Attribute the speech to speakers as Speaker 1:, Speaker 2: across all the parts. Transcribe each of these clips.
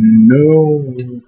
Speaker 1: No.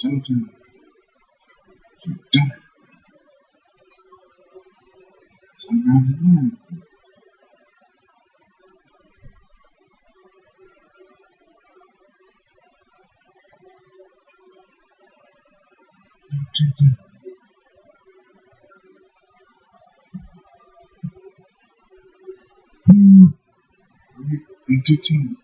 Speaker 1: Something you done. Something entertain.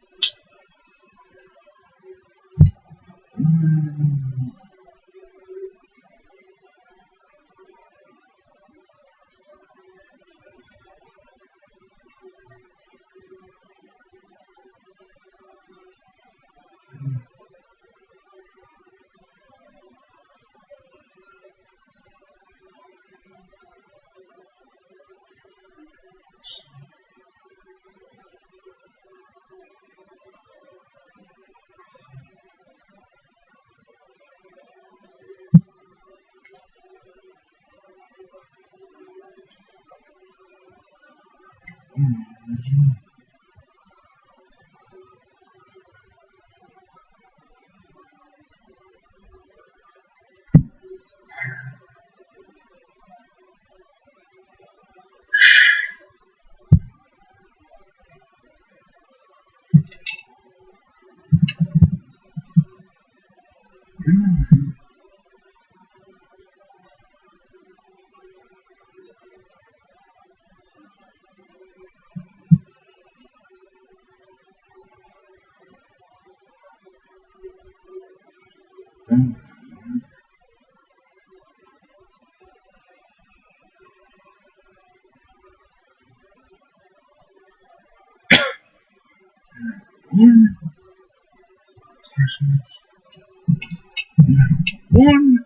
Speaker 1: One.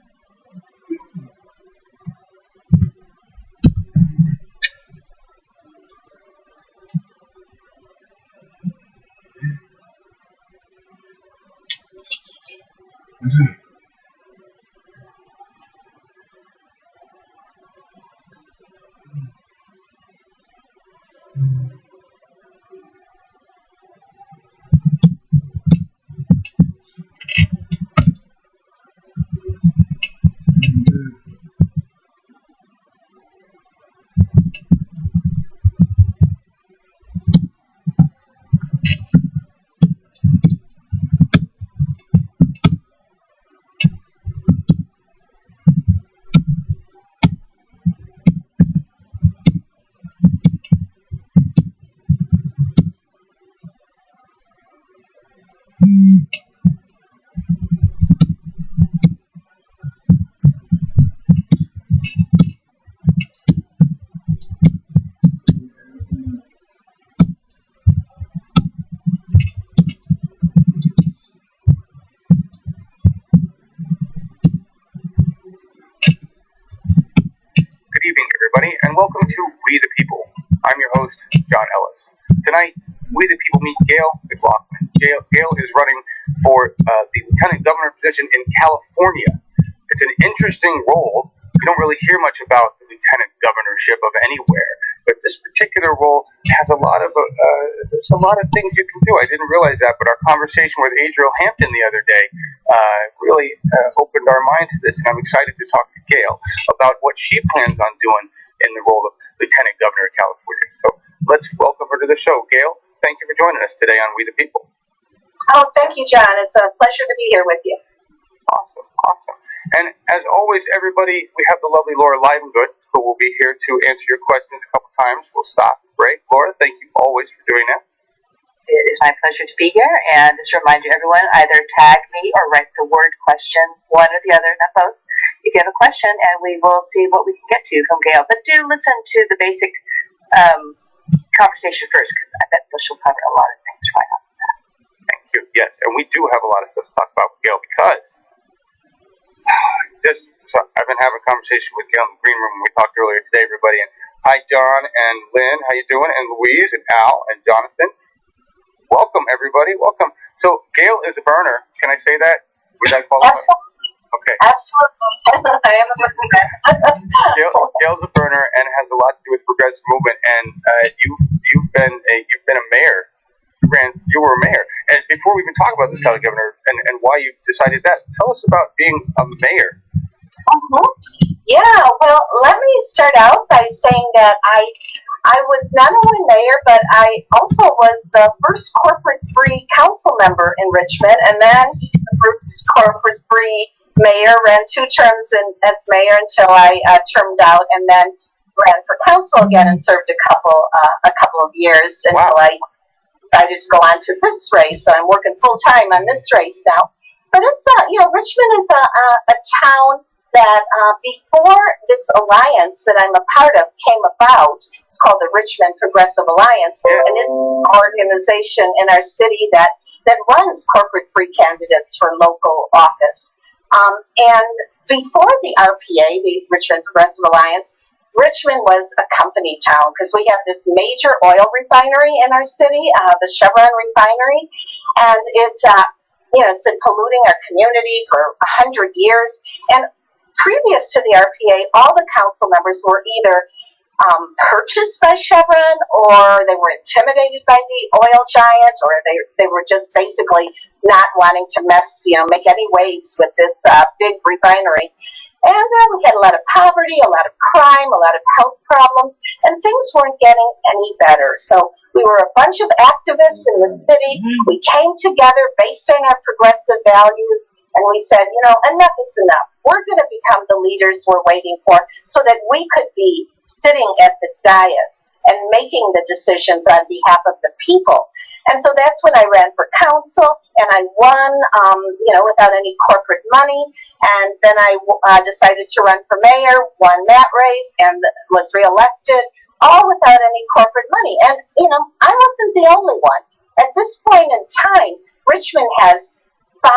Speaker 2: And welcome to We the People. I'm your host, John Ellis. Tonight, We the People meet Gayle McLaughlin. Gayle is running for the Lieutenant Governor position in California. It's an interesting role. We don't really hear much about the Lieutenant Governorship of anywhere, but this particular role has a lot of things you can do. I didn't realize that, but our conversation with Adriel Hampton the other day really opened our minds to this, and I'm excited to talk to Gayle about what she plans on doing in the role of Lieutenant Governor of California. So let's welcome her to the show. Gayle, thank you for joining us today on We the People.
Speaker 3: Oh, thank you, John. It's a pleasure to be here with you.
Speaker 2: Awesome. And as always, everybody, we have the lovely Laura Livengood, who will be here to answer your questions a couple times. We'll stop and break. Laura, thank you always for doing that.
Speaker 3: It is my pleasure to be here, and just to remind you, everyone, either tag me or write the word question, one or the other, not both. If you have a question, and we will see what we can get to from Gayle. But do listen to the basic conversation first, because I bet she'll cover a lot of things right after that.
Speaker 2: Thank you. Yes, and we do have a lot of stuff to talk about with Gayle, because I've been having a conversation with Gayle in the green room when we talked earlier today, everybody. And hi, John and Lynn, how you doing? And Louise and Al and Jonathan. Welcome, everybody. Welcome. So Gayle is a burner. Can I say that? Would I qualify?
Speaker 3: Absolutely.
Speaker 2: Okay.
Speaker 3: Absolutely. I am a burner.
Speaker 2: Gayle's a burner and has a lot to do with progressive movement. And you've been a mayor. You were a mayor. And before we even talk about this, Kelly Governor, and why you decided that, tell us about being a mayor.
Speaker 3: Yeah, well, let me start out by saying that I was not only mayor, but I also was the first corporate-free council member in Richmond, and then the first corporate-free mayor, ran 2 terms as mayor until I termed out, and then ran for council again and served a couple of years until I decided to go on to this race. So I'm working full-time on this race now. But it's, Richmond is a town that before this alliance that I'm a part of came about. It's called the Richmond Progressive Alliance, and it's an organization in our city that runs corporate-free candidates for local office. And before the RPA, the Richmond Progressive Alliance, Richmond was a company town because we have this major oil refinery in our city, the Chevron refinery, and it's been polluting our community for 100 years. And previous to the RPA, all the council members were either purchased by Chevron, or they were intimidated by the oil giant, or they were just basically not wanting to make any waves with this big refinery. And we had a lot of poverty, a lot of crime, a lot of health problems, and things weren't getting any better. So we were a bunch of activists in the city. We came together based on our progressive values, and we said, enough is enough. We're going to become the leaders we're waiting for so that we could be sitting at the dais and making the decisions on behalf of the people. And so that's when I ran for council, and I won, without any corporate money. And then I decided to run for mayor, won that race, and was reelected, all without any corporate money. And, I wasn't the only one. At this point in time, Richmond has 5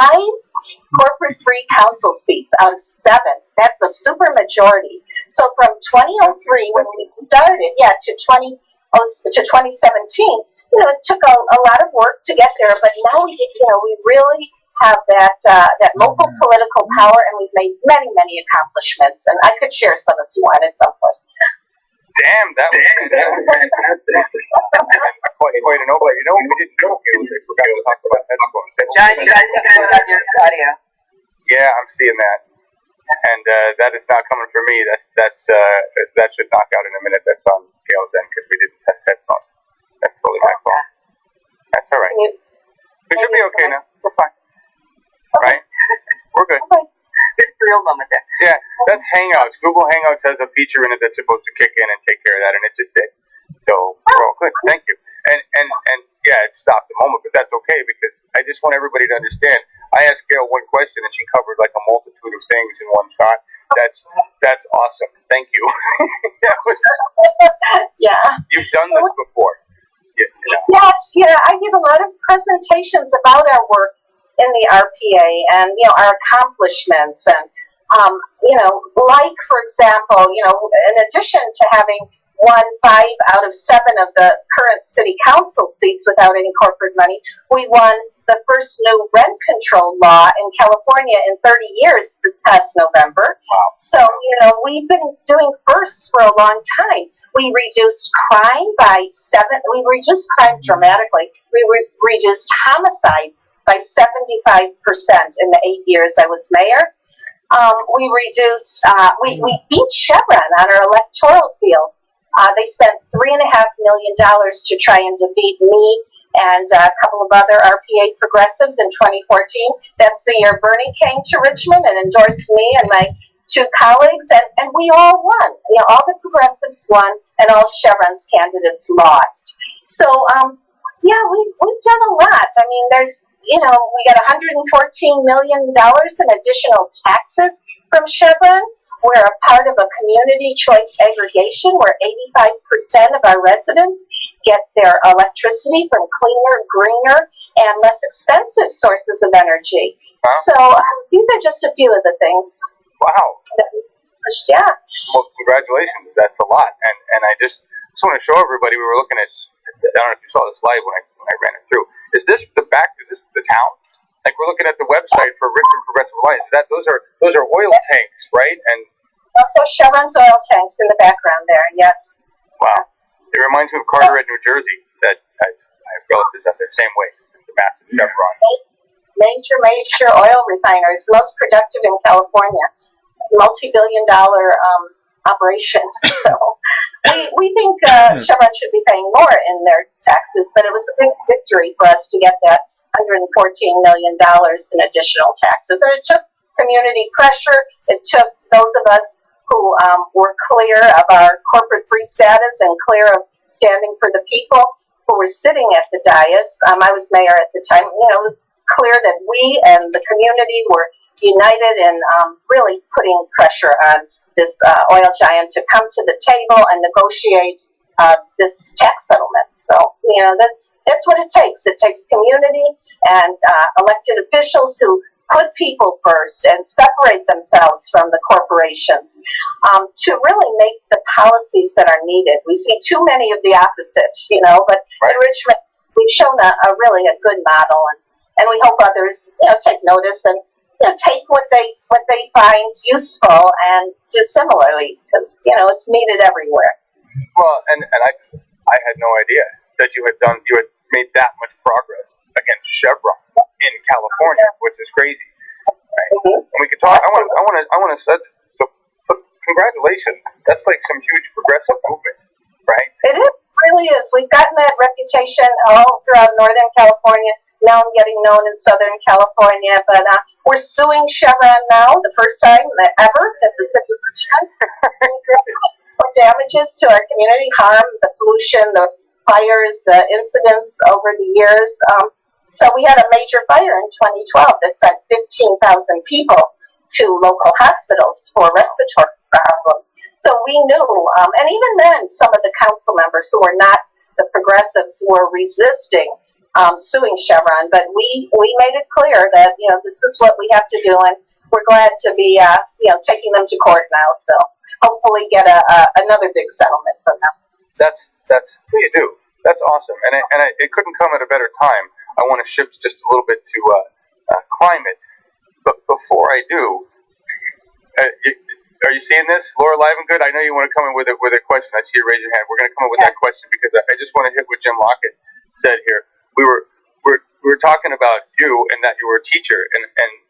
Speaker 3: corporate-free council seats out of 7. That's a super majority. So from 2003, when we started, to 2017, it took a lot of work to get there, but now we really have that local political power, and we've made many, many accomplishments. And I could share some if you want at some point.
Speaker 2: Damn, that was fantastic. Quite an overview. You know, we didn't know it was. I forgot to talk about that.
Speaker 4: John, you guys have your audio.
Speaker 2: Yeah, I'm seeing that, and that is not coming from me. That should knock out in a minute. That's on Gail's end because we didn't test headphones. That's totally my fault. That's all right. We should be okay now. We're fine. Right? We're good.
Speaker 4: Good real moment there.
Speaker 2: Yeah, that's Hangouts. Google Hangouts has a feature in it that's supposed to kick in and take care of that, and it just did. So we're all good. Thank you. And yeah, it stopped the moment, but that's okay because I just want everybody to understand. I asked Gail one question and she covered like a multitude of things in one shot. That's awesome. Thank you.
Speaker 3: Yeah.
Speaker 2: You've done this before.
Speaker 3: Yes, I give a lot of presentations about our work in the RPA and, our accomplishments and, like, for example, in addition to having won 5 out of 7 of the current city council seats without any corporate money, we won the first new rent control law in California in 30 years this past November.
Speaker 2: Wow.
Speaker 3: So, we've been doing firsts for a long time. We reduced crime we reduced crime dramatically. We reduced homicides by 75% in the 8 years I was mayor. We reduced, we beat Chevron on our electoral field. They spent $3.5 million to try and defeat me and a couple of other RPA progressives in 2014. That's the year Bernie came to Richmond and endorsed me and my 2 colleagues, and we all won. All the progressives won, and all Chevron's candidates lost. So, we've done a lot. I mean, there's, we got $114 million in additional taxes from Chevron. We're a part of a community choice aggregation where 85% of our residents get their electricity from cleaner, greener, and less expensive sources of energy.
Speaker 2: Wow.
Speaker 3: So these are just a few of the things.
Speaker 2: Wow.
Speaker 3: Yeah.
Speaker 2: Well, congratulations. That's a lot. And I just want to show everybody, we were looking at, I don't know if you saw the slide when I ran it through. Is this the town? Like we're looking at the website for Richmond Progressive Alliance. Those are oil tanks, right? And
Speaker 3: also Chevron's oil tanks in the background there. Yes.
Speaker 2: Wow. It reminds me of Carteret, New Jersey. That I have relatives out there. Same way. It's a massive Chevron.
Speaker 3: Major oil refineries, most productive in California, multi-billion-dollar operation. So we think Chevron should be paying more in their taxes, but it was a big victory for us to get that $114 million in additional taxes. And it took community pressure. It took those of us who were clear of our corporate-free status and clear of standing for the people who were sitting at the dais. I was mayor at the time. It was clear that we and the community were united in really putting pressure on this oil giant to come to the table and negotiate this tax settlement. So, that's what it takes. It takes community and elected officials who put people first and separate themselves from the corporations to really make the policies that are needed. We see too many of the opposite, but in Richmond, we've shown a really good model, and we hope others, take notice and take what they find useful and do similarly, because it's needed everywhere.
Speaker 2: Well, and I had no idea that you had made that much progress against Chevron in California, which is crazy. Right?
Speaker 3: Mm-hmm.
Speaker 2: And we could talk. I want to set. So, congratulations. That's like some huge progressive movement, right?
Speaker 3: It really is. We've gotten that reputation all throughout Northern California. Now I'm getting known in Southern California, but we're suing Chevron now, the first time ever that the city of Richmond for damages to our community, harm, the pollution, the fires, the incidents over the years. So we had a major fire in 2012 that sent 15,000 people to local hospitals for respiratory problems. So we knew, and even then, some of the council members who were not the progressives were resisting suing Chevron, but we made it clear that this is what we have to do, and we're glad to be taking them to court now. So hopefully get another big settlement from them.
Speaker 2: That's please do. That's awesome, and it couldn't come at a better time. I want to shift just a little bit to climate. But before I do, are you seeing this, Laura Livengood? I know you want to come in with a question. I see you raise your hand. We're going to come in with that question because I just want to hit what Jim Lockett said here. We were talking about you and that you were a teacher and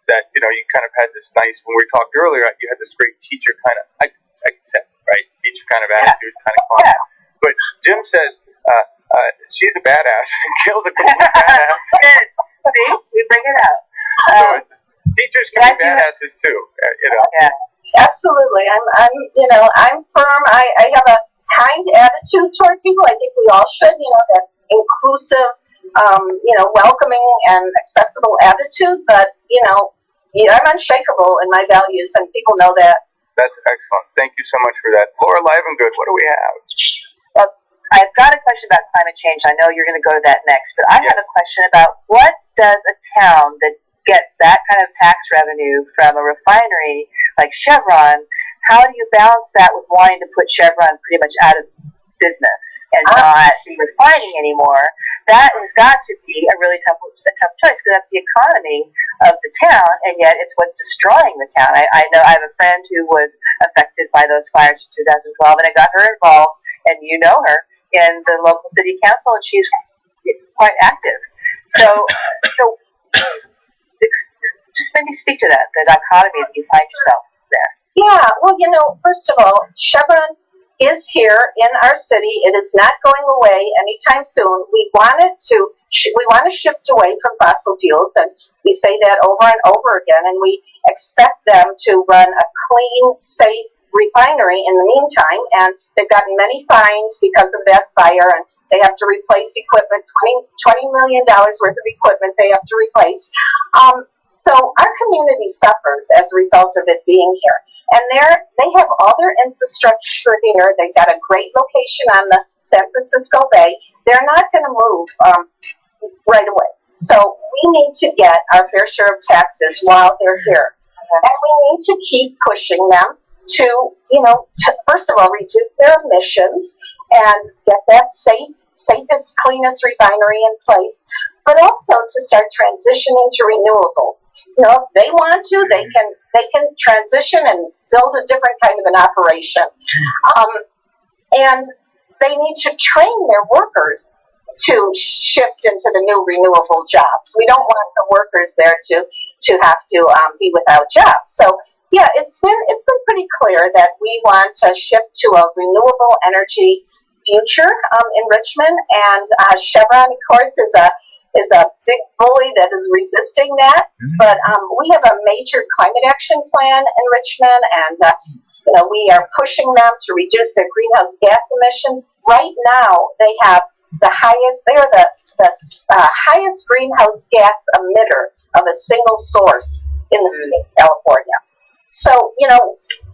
Speaker 2: that you kind of had this nice, when we talked earlier, you had this great teacher kind of, I said, right, teacher kind of attitude, kind of fun. But Jim says she's a badass. Gayle's a complete badass.
Speaker 4: See, we bring it out.
Speaker 2: So teachers can be badasses too.
Speaker 4: Yeah.
Speaker 3: Absolutely. I'm firm. I have a kind attitude toward people. I think we all should, that inclusive, welcoming and accessible attitude. But, I'm unshakable in my values, and people know that.
Speaker 2: That's excellent. Thank you so much for that. Laura Livengood, what do we have?
Speaker 4: Well, I've got a question about climate change. I know you're going to go to that next, but I have a question about what does a town that gets that kind of tax revenue from a refinery like Chevron, how do you balance that with wanting to put Chevron pretty much out of business and not be refining anymore? That has got to be a really tough choice because that's the economy of the town, and yet it's what's destroying the town. I know I have a friend who was affected by those fires in 2012, and I got her involved, and you know her, in the local city council, and she's quite active. So just maybe speak to that, the dichotomy that you find yourself there.
Speaker 3: Yeah, well, first of all, Chevron is here in our city. It is not going away anytime soon. We want to shift away from fossil fuels, and we say that over and over again, and we expect them to run a clean, safe refinery in the meantime, and they've gotten many fines because of that fire, and they have to replace equipment, $20 million worth of equipment they have to replace. So our community suffers as a result of it being here. And they have all their infrastructure here. They've got a great location on the San Francisco Bay. They're not going to move right away. So we need to get our fair share of taxes while they're here. And we need to keep pushing them to first of all, reduce their emissions and get that safest, cleanest refinery in place, but also to start transitioning to renewables. If they want to, they can transition and build a different kind of an operation. And they need to train their workers to shift into the new renewable jobs. We don't want the workers there to have to be without jobs. So yeah, it's been pretty clear that we want to shift to a renewable energy future in Richmond, and Chevron, of course, is a big bully that is resisting that. But we have a major climate action plan in Richmond, and we are pushing them to reduce their greenhouse gas emissions. Right now, they have the highest. They are the highest greenhouse gas emitter of a single source in the state of California. So,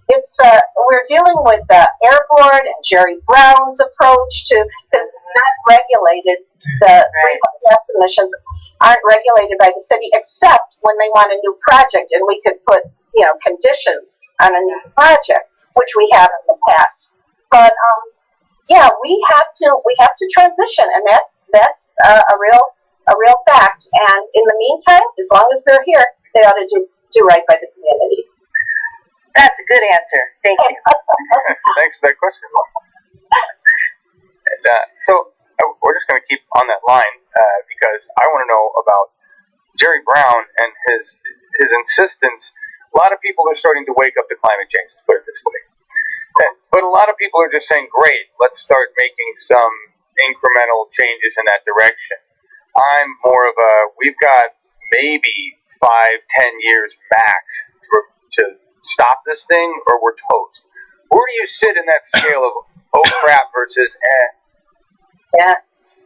Speaker 3: it's we're dealing with the Air Board and Jerry Brown's approach to, because not regulated, the greenhouse gas emissions aren't regulated by the city except when they want a new project, and we could put conditions on a new project, which we have in the past. But we have to transition, and that's a real fact. And in the meantime, as long as they're here, they ought to do right by the community.
Speaker 4: That's a good answer. Thank you.
Speaker 2: Thanks for that question. And, we're just going to keep on that line because I want to know about Jerry Brown and his insistence. A lot of people are starting to wake up to climate change, let's put it this way. But a lot of people are just saying, great, let's start making some incremental changes in that direction. I'm more of we've got maybe 5-10 years max to stop this thing, or we're toast. Where do you sit in that scale of oh crap versus
Speaker 3: Yeah.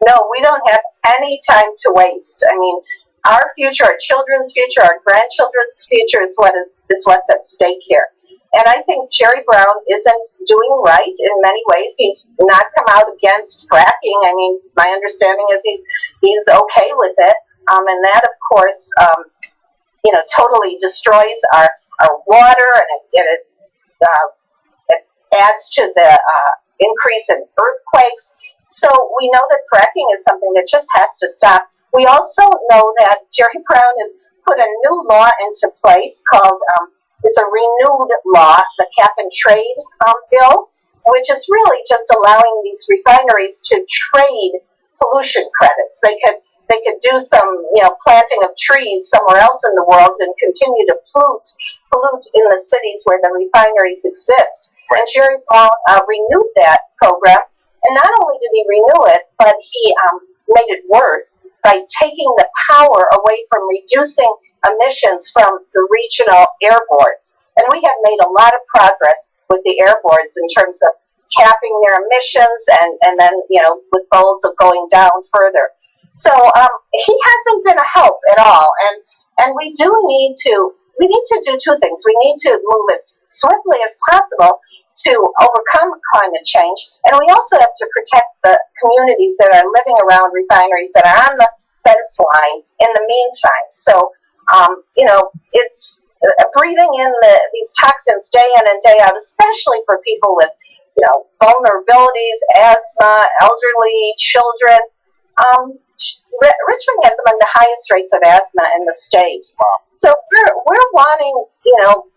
Speaker 3: No, we don't have any time to waste. I mean, our future, our children's future, our grandchildren's future is what's at stake here. And I think Jerry Brown isn't doing right in many ways. He's not come out against fracking. I mean, my understanding is he's okay with it. And that, of course, totally destroys our water, and it adds to the increase in earthquakes. So we know that fracking is something that just has to stop. We also know that Jerry Brown is put a new law into place called, it's a renewed law, the Cap and Trade bill, which is really just allowing these refineries to trade pollution credits. They could do some, planting of trees somewhere else in the world and continue to pollute in the cities where the refineries exist.
Speaker 2: Right.
Speaker 3: And Jerry Brown renewed that program. And not only did he renew it, but he made it worse by taking the power away from reducing emissions from the regional air boards. And we have made a lot of progress with the air boards in terms of capping their emissions and then, with goals of going down further. So he hasn't been a help at all. And we need to do two things. We need to move as swiftly as possible to overcome climate change, and we also have to protect the communities that are living around refineries that are on the fence line in the meantime. So, it's breathing in these toxins day in and day out, especially for people with, vulnerabilities, asthma, elderly, children. Richmond has among the highest rates of asthma in the state. So we're wanting,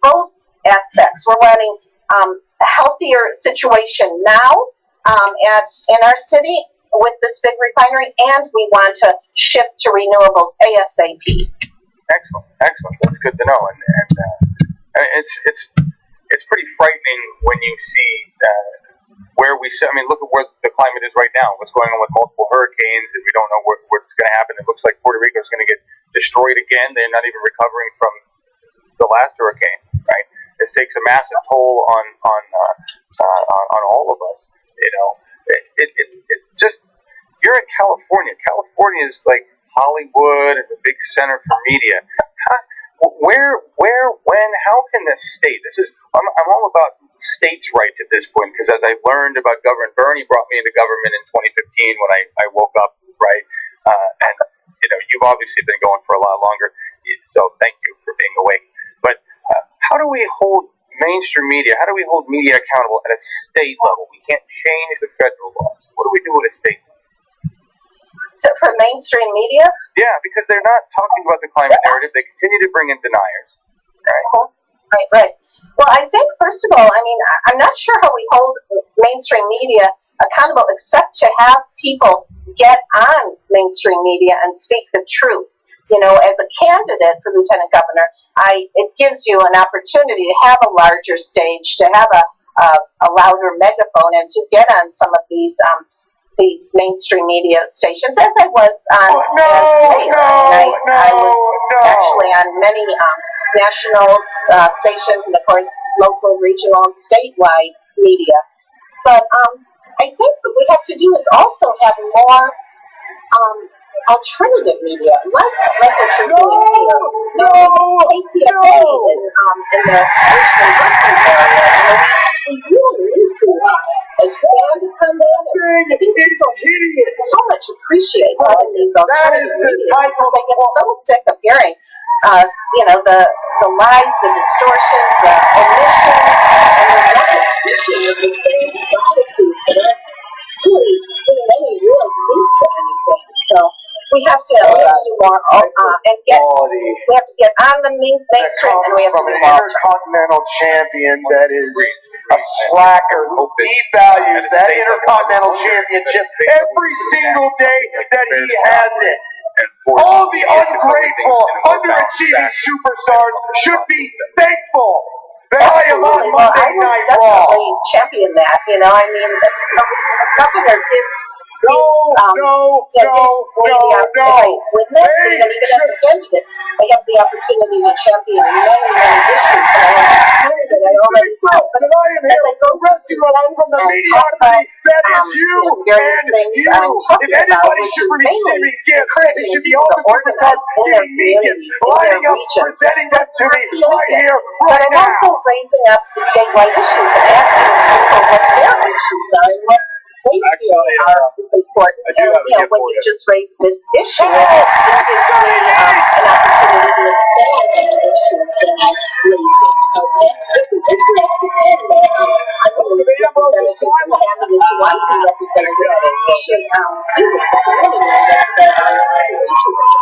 Speaker 3: both aspects. We're wanting a healthier situation now in our city with this big refinery, and we want to shift to renewables ASAP.
Speaker 2: Excellent. That's good to know. And it's pretty frightening when you see where we sit. I mean, look at where the climate is right now. What's going on with multiple hurricanes, and we don't know what's going to happen. It looks like Puerto Rico is going to get destroyed again. They're not even recovering from the last hurricane, right? This takes a massive toll on all of us. It just, you're in California. California is like Hollywood and the big center for media. Where, when, how can the state? I'm all about states' rights at this point, because as I learned about Governor Bernie brought me into government in 2015 when I woke up, right? And you've obviously been going for a lot longer, so thank you for being awake. But how do we hold mainstream media? How do we hold media accountable at a state level? We can't change the federal laws. What do we do at a state level?
Speaker 3: So for mainstream media?
Speaker 2: Yeah, because they're not talking about the climate narrative. They continue to bring in deniers, right?
Speaker 3: Right. Well, I think, first of all, I'm not sure how we hold mainstream media accountable except to have people get on mainstream media and speak the truth. As a candidate for lieutenant governor, it gives you an opportunity to have a larger stage, to have a louder megaphone, and to get on some of these mainstream media stations, as I was on I was actually on many national stations, and of course local, regional, and statewide media. But I think what we have to do is also have more alternative media, like what you're doing here. KPFA in the Richmond Brooklyn area. We really need to expand upon that. And I think people so much appreciate having these alternative media because they get so sick of hearing the lies, the distortions, the omissions, and the repetition of the same platitudes that aren't really giving any real meat to anything. So we have to do more and we have to get on the mainstream, and we have to do more.
Speaker 1: Intercontinental champion that is a slacker who devalues that Intercontinental Championship every single day that he has it. All the ungrateful, underachieving superstars should be thankful that I am on Monday Night Raw.
Speaker 3: I would definitely champion that. The governor gives witness, and then even as a candidate, they have the opportunity to champion many issues. And I already know. But as I go to present and talk about various things I'm talking about, which is mainly encouraging people to organize in their communities, in their regions, but I'm also raising up the statewide issues and asking people what their issues are and what they feel is important. And when you just raise this issue, it gives me an opportunity to expand on the issues that I raise. So it's an interesting thing that I believe representatives and candidates who want to be representatives should do with the community and their constituents.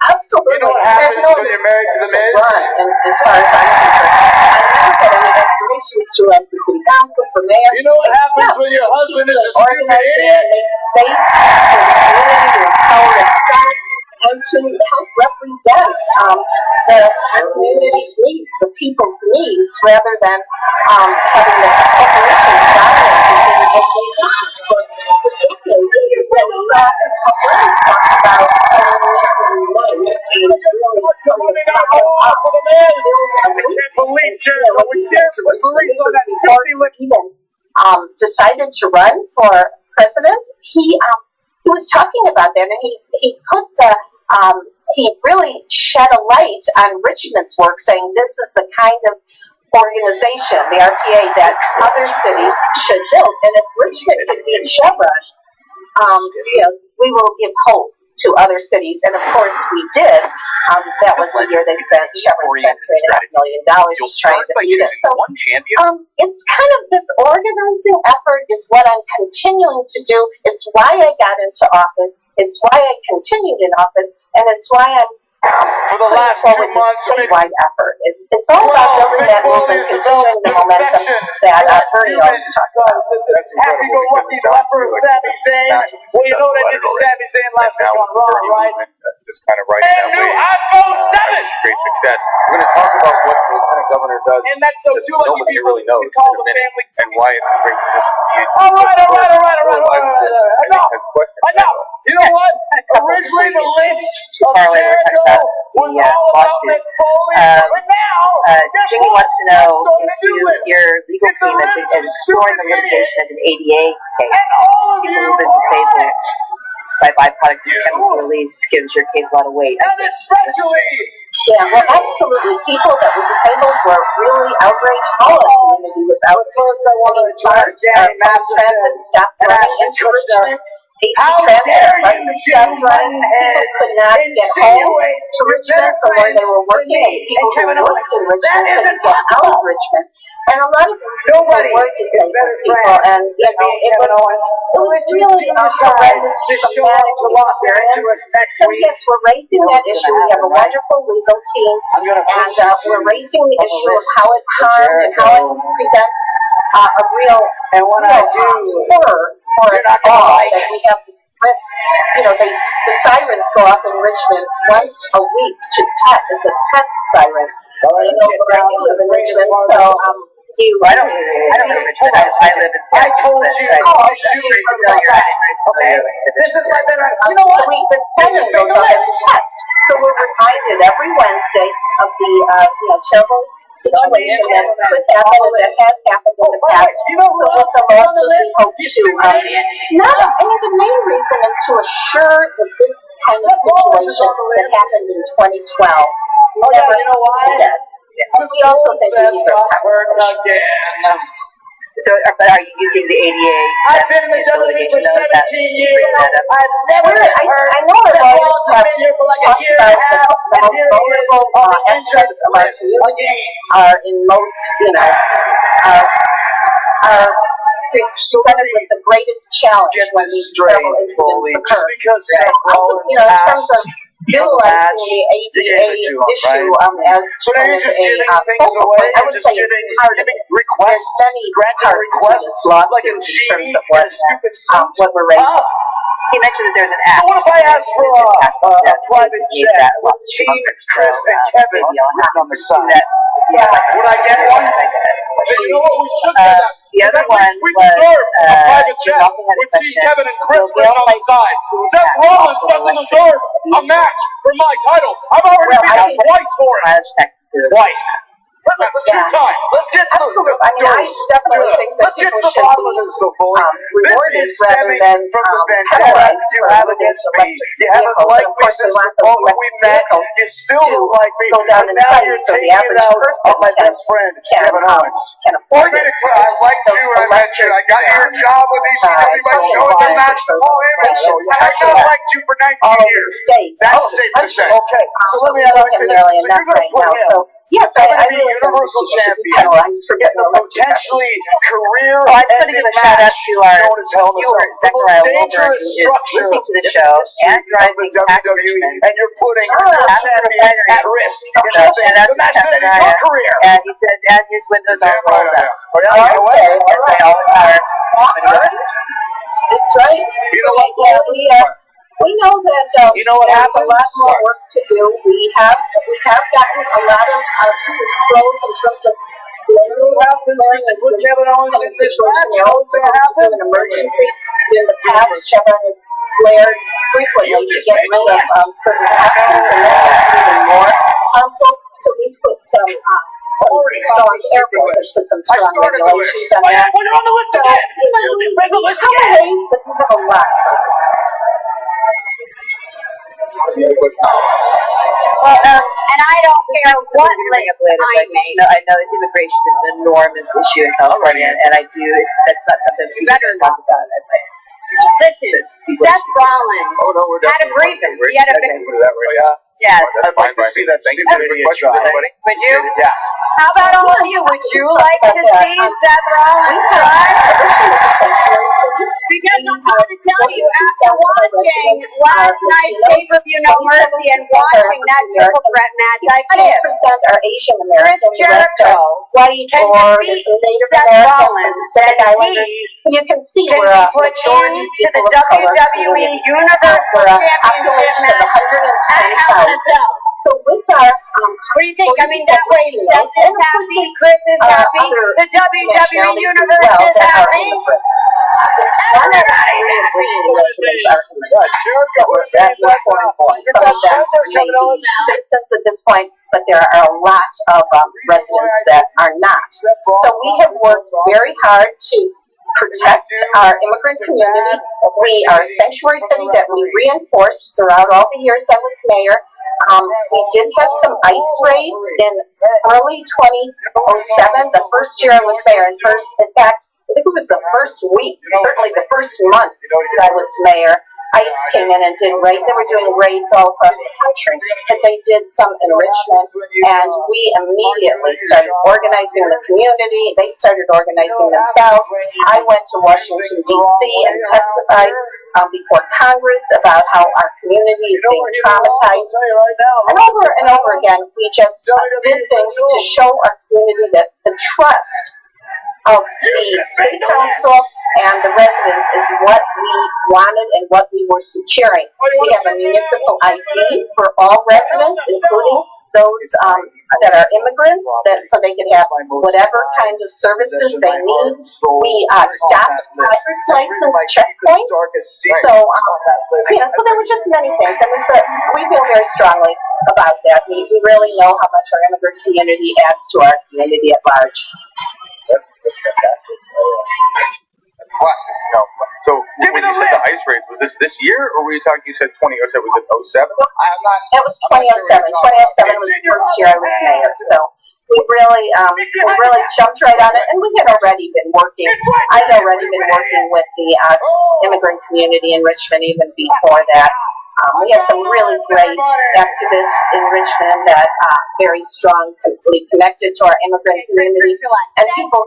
Speaker 3: Absolutely.
Speaker 1: You know what
Speaker 3: There's
Speaker 1: happens
Speaker 3: no
Speaker 1: when you're married to the Miz?
Speaker 3: run, and as far as I'm concerned, I never had any aspirations to run for city council, for mayor.
Speaker 1: You know what happens
Speaker 3: except
Speaker 1: when your
Speaker 3: to
Speaker 1: husband
Speaker 3: keep
Speaker 1: is a
Speaker 3: doing
Speaker 1: stupid
Speaker 3: organizing
Speaker 1: idiot?
Speaker 3: and make space for the community to empower itself and to help represent the community's needs, the people's needs, rather than having the corporations dominate the things that they want. For decades, there was a word talked about community needs and really coming up
Speaker 1: for the Miz. I can't believe Jericho would dare put police on that filthy lip.
Speaker 3: even decided to run for president, he was talking about that, and he put the he really shed a light on Richmond's work, saying this is the kind of organization, the RPA, that other cities should build. And if Richmond could beat Chevron, we will give hope to other cities, and of course we did. That was the year they spent, Chevron spent $3.5 million trying to beat us. So it's kind of this organizing effort is what I'm continuing to do. It's why I got into office. It's why I continued in office, and it's why I'm
Speaker 1: For the last 2 months,
Speaker 3: statewide effort. It's all about building that movement, continuing the momentum that Bernie always talked about.
Speaker 1: Happy-go-lucky leper Sami Zayn. Well, you know what I did to Sami Zayn last week on Raw, right?
Speaker 2: Just kind of right
Speaker 1: And
Speaker 2: that
Speaker 1: new
Speaker 2: way.
Speaker 1: iPhone 7!
Speaker 2: Great success. We're going to talk about what the lieutenant governor does
Speaker 1: And that's so
Speaker 2: that
Speaker 1: two lucky
Speaker 2: nobody
Speaker 1: people
Speaker 2: really knows
Speaker 1: can call
Speaker 2: in a
Speaker 1: the
Speaker 2: minute,
Speaker 1: family.
Speaker 2: and why it's a great position to be in.
Speaker 1: All right. Enough. You know what? Originally the list of Jericho was all about Mick Foley, but now, guess
Speaker 4: Jimmy
Speaker 1: what?
Speaker 4: wants to know
Speaker 1: That's on the
Speaker 4: if
Speaker 1: new list.
Speaker 4: your legal
Speaker 1: It's a
Speaker 4: team
Speaker 1: list
Speaker 4: is
Speaker 1: of
Speaker 4: exploring the
Speaker 1: stupid
Speaker 4: litigation as
Speaker 1: idiots.
Speaker 4: an ADA case.
Speaker 1: And all of
Speaker 4: People
Speaker 1: you
Speaker 4: who've been
Speaker 1: are
Speaker 4: disabled
Speaker 1: right.
Speaker 4: by byproducts of chemical release gives your case a lot of weight.
Speaker 1: And especially
Speaker 3: Yeah, well, absolutely. People that were disabled were really outraged. All of the community was outraged.
Speaker 1: First, I want to address Danny
Speaker 3: mass transit stopped
Speaker 1: and
Speaker 3: running
Speaker 1: ask
Speaker 3: into
Speaker 1: you to-
Speaker 3: Richmond. AC
Speaker 1: How
Speaker 3: Transit
Speaker 1: dare you,
Speaker 3: buses stopped running. People could not get home to Richmond from where they were working, and people who worked in Richmond couldn't get out of Richmond. And a lot of
Speaker 1: Nobody
Speaker 3: were
Speaker 1: is
Speaker 3: disabled
Speaker 1: better
Speaker 3: people,
Speaker 1: friends
Speaker 3: and
Speaker 1: than me and Kevin Owens. So
Speaker 3: it was
Speaker 1: let's
Speaker 3: really a horrendous,
Speaker 1: to show up
Speaker 3: traumatic
Speaker 1: to Los
Speaker 3: experience.
Speaker 1: Angeles next
Speaker 3: So
Speaker 1: week.
Speaker 3: yes, we're raising that issue. We have a wonderful legal team,
Speaker 1: I'm going to
Speaker 3: and we're raising the issue of how it harmed and how it presents a real horror for us all. That we have, the sirens go off in Richmond once a week to test. It's a test siren. Where you live in Richmond, so
Speaker 4: I don't live in Richmond. I live in San
Speaker 1: I told you.
Speaker 4: Francisco.
Speaker 1: You shoot me from
Speaker 4: Very
Speaker 1: the side.
Speaker 4: familiar.
Speaker 1: Okay? This is my better. You know what?
Speaker 3: the siren goes off as a test. So we're reminded every Wednesday of the terrible situation that could happen and that has happened in the past. So with the lawsuit, we hope to the main reason is to assure that this kind of situation that happened in 2012 never again. We also think we need our
Speaker 1: again.
Speaker 4: So are you using the ADA?
Speaker 1: I've been in the WWE for 17 years. I've never heard.
Speaker 3: I know our lawyers have
Speaker 1: been here for like a
Speaker 3: talked
Speaker 1: year and a
Speaker 3: about
Speaker 1: half.
Speaker 3: the most vulnerable aspects of our community are in most, are presented with the greatest challenge when these terrible incidents occur.
Speaker 1: Just because
Speaker 3: I think, in terms of utilizing the ADA issue as kind of a focal point, I would say it's part of it. There's many parts to this lawsuit in terms of what we're raising.
Speaker 4: He mentioned that there's an act.
Speaker 1: So what if I ask for a private jet with Gene, Chris, and Kevin on the side? Would I get one? Then you know what? We should do that.
Speaker 4: The other one
Speaker 1: we
Speaker 4: was
Speaker 1: deserve a private jet with Gene, Kevin, and Chris written on the side. Seth Rollins doesn't deserve a match for my title. I've already beat him twice for it. Twice. Let's get time. Let's get to
Speaker 3: Absolutely. I mean, I definitely think that
Speaker 1: let's get to
Speaker 3: people
Speaker 1: the
Speaker 3: should
Speaker 1: bottom
Speaker 3: be
Speaker 1: of this, so Foley.
Speaker 3: rewarded
Speaker 1: This is
Speaker 3: rather
Speaker 1: stemming
Speaker 3: than
Speaker 1: from the vendetta
Speaker 3: penalized
Speaker 1: you
Speaker 3: for
Speaker 1: have
Speaker 3: moving
Speaker 1: against
Speaker 3: to
Speaker 1: me.
Speaker 3: electric
Speaker 1: You haven't
Speaker 3: vehicles.
Speaker 1: liked
Speaker 3: And of
Speaker 1: me
Speaker 3: course,
Speaker 1: since
Speaker 3: they want
Speaker 1: the
Speaker 3: those
Speaker 1: moment we
Speaker 3: electric
Speaker 1: met.
Speaker 3: vehicles
Speaker 1: You still
Speaker 3: to
Speaker 1: don't like me.
Speaker 3: go down
Speaker 1: But
Speaker 3: in
Speaker 1: now
Speaker 3: price
Speaker 1: you're
Speaker 3: so the
Speaker 1: taking it
Speaker 3: average
Speaker 1: out
Speaker 3: person
Speaker 1: on my
Speaker 3: can-
Speaker 1: best friend,
Speaker 3: can,
Speaker 1: Kevin Owens.
Speaker 3: can afford it.
Speaker 1: I liked you and I met you. I got you a job with ECW by showing the match to Paul Heyman. I have not liked you for 19
Speaker 3: all over
Speaker 1: years.
Speaker 3: the state.
Speaker 1: That's safe to say. Okay, so let me ask you this. So you're going to put him
Speaker 3: Yes,
Speaker 1: I'm
Speaker 3: I
Speaker 1: going to be
Speaker 3: really
Speaker 1: universal champion.
Speaker 3: penalized for
Speaker 1: It's
Speaker 3: getting
Speaker 1: a
Speaker 3: elected.
Speaker 1: potentially career
Speaker 4: I just want to give a shout out to our
Speaker 1: known as Hell in a
Speaker 4: viewer,
Speaker 1: Cell. The most
Speaker 4: Zechariah Wilbur,
Speaker 1: dangerous
Speaker 4: who is
Speaker 1: structure
Speaker 4: listening to the
Speaker 1: in
Speaker 4: show
Speaker 1: history
Speaker 4: and
Speaker 1: of
Speaker 4: driving
Speaker 1: the
Speaker 4: tax
Speaker 1: WWE,
Speaker 4: Richmond.
Speaker 1: and you're putting your
Speaker 4: That's
Speaker 1: champion at risk.
Speaker 4: So shout out to Zechariah.
Speaker 1: career.
Speaker 4: And he says, and his windows are rolled up.
Speaker 3: Okay,
Speaker 4: As they always are.
Speaker 3: That's right.
Speaker 1: You know what?
Speaker 3: Yeah, we know that
Speaker 1: You know what
Speaker 3: there's a
Speaker 1: happens?
Speaker 3: lot more work to do. We have gotten a lot of pros in terms of learning and
Speaker 1: Put Kevin Owens in this match. You know what's going to happen?
Speaker 3: in emergencies. In the past, Chevron has flared frequently to get rid of certain actions, and that makes it even more harmful. So we put some strong air force and put some strong regulations on that.
Speaker 1: Well, you're on the list
Speaker 3: So,
Speaker 1: again.
Speaker 3: we have a ways, but we have a lot.
Speaker 4: Well, and I don't care what list I make. No, I know that immigration is an enormous issue in California, and I do. That's not something we better talk about. Listen, Seth Rollins had a grievance. He had a yes.
Speaker 1: I'd like to see that. Thank you for the question, everybody.
Speaker 4: Would you?
Speaker 1: Yeah.
Speaker 4: How about all of you? Would you like to see Seth Rollins try? Because I'm going to tell you, after watching last night's pay-per-view No Mercy and watching that triple threat match, I did.
Speaker 3: 60% are Asian American.
Speaker 4: Chris Jericho
Speaker 3: White
Speaker 4: can
Speaker 3: or
Speaker 4: defeat
Speaker 3: Native
Speaker 4: Seth
Speaker 3: Americans
Speaker 4: Rollins,
Speaker 3: and Pacific
Speaker 4: and
Speaker 3: Islanders. You can see
Speaker 4: can
Speaker 3: we're
Speaker 4: be
Speaker 3: a
Speaker 4: put
Speaker 3: majority
Speaker 4: into the
Speaker 3: people of color
Speaker 4: WWE
Speaker 3: community.
Speaker 4: Universal
Speaker 3: We're a
Speaker 4: Championship
Speaker 3: population of
Speaker 4: match at Hell in a
Speaker 3: 110,000.
Speaker 4: Cell.
Speaker 3: So with our
Speaker 4: What do you think? I mean, that way Seth is happy, Chris is happy, the WWE Universe is happy. Everybody's happy.
Speaker 3: Citizens at this point, but there are a lot of residents that are not. So we have worked very hard to protect our immigrant community. We are a sanctuary city that we reinforced throughout all the years I was mayor. We did have some ICE raids in early 2007, the first year I was mayor. In fact, I think it was the first week, certainly the first month that I was mayor. ICE came in and did raids. They were doing raids all across the country, and they did some enrichment, and we immediately started organizing the community. They started organizing themselves. I went to Washington, D.C. and testified before Congress about how our community is being traumatized. And over again, we just did things to show our community that the trust of the city council and the residents is what we wanted and what we were securing. We have a municipal ID for all residents, including those that are immigrants, so they can have whatever kind of services they need. We stopped driver's license checkpoints. So, so there were just many things. I mean, we feel very strongly about that. We really know how much our immigrant community adds to our community at large.
Speaker 2: That's fantastic. No. So when you said the ice raids, was this year, or were you talking? You said 20, or was it 07?
Speaker 3: It was 2007. 2007 was the first year I was mayor. So we really jumped right on it, and we had already been working. I'd already been working with the immigrant community in Richmond even before that. We have some really great activists in Richmond that are very strongly connected to our immigrant community, and people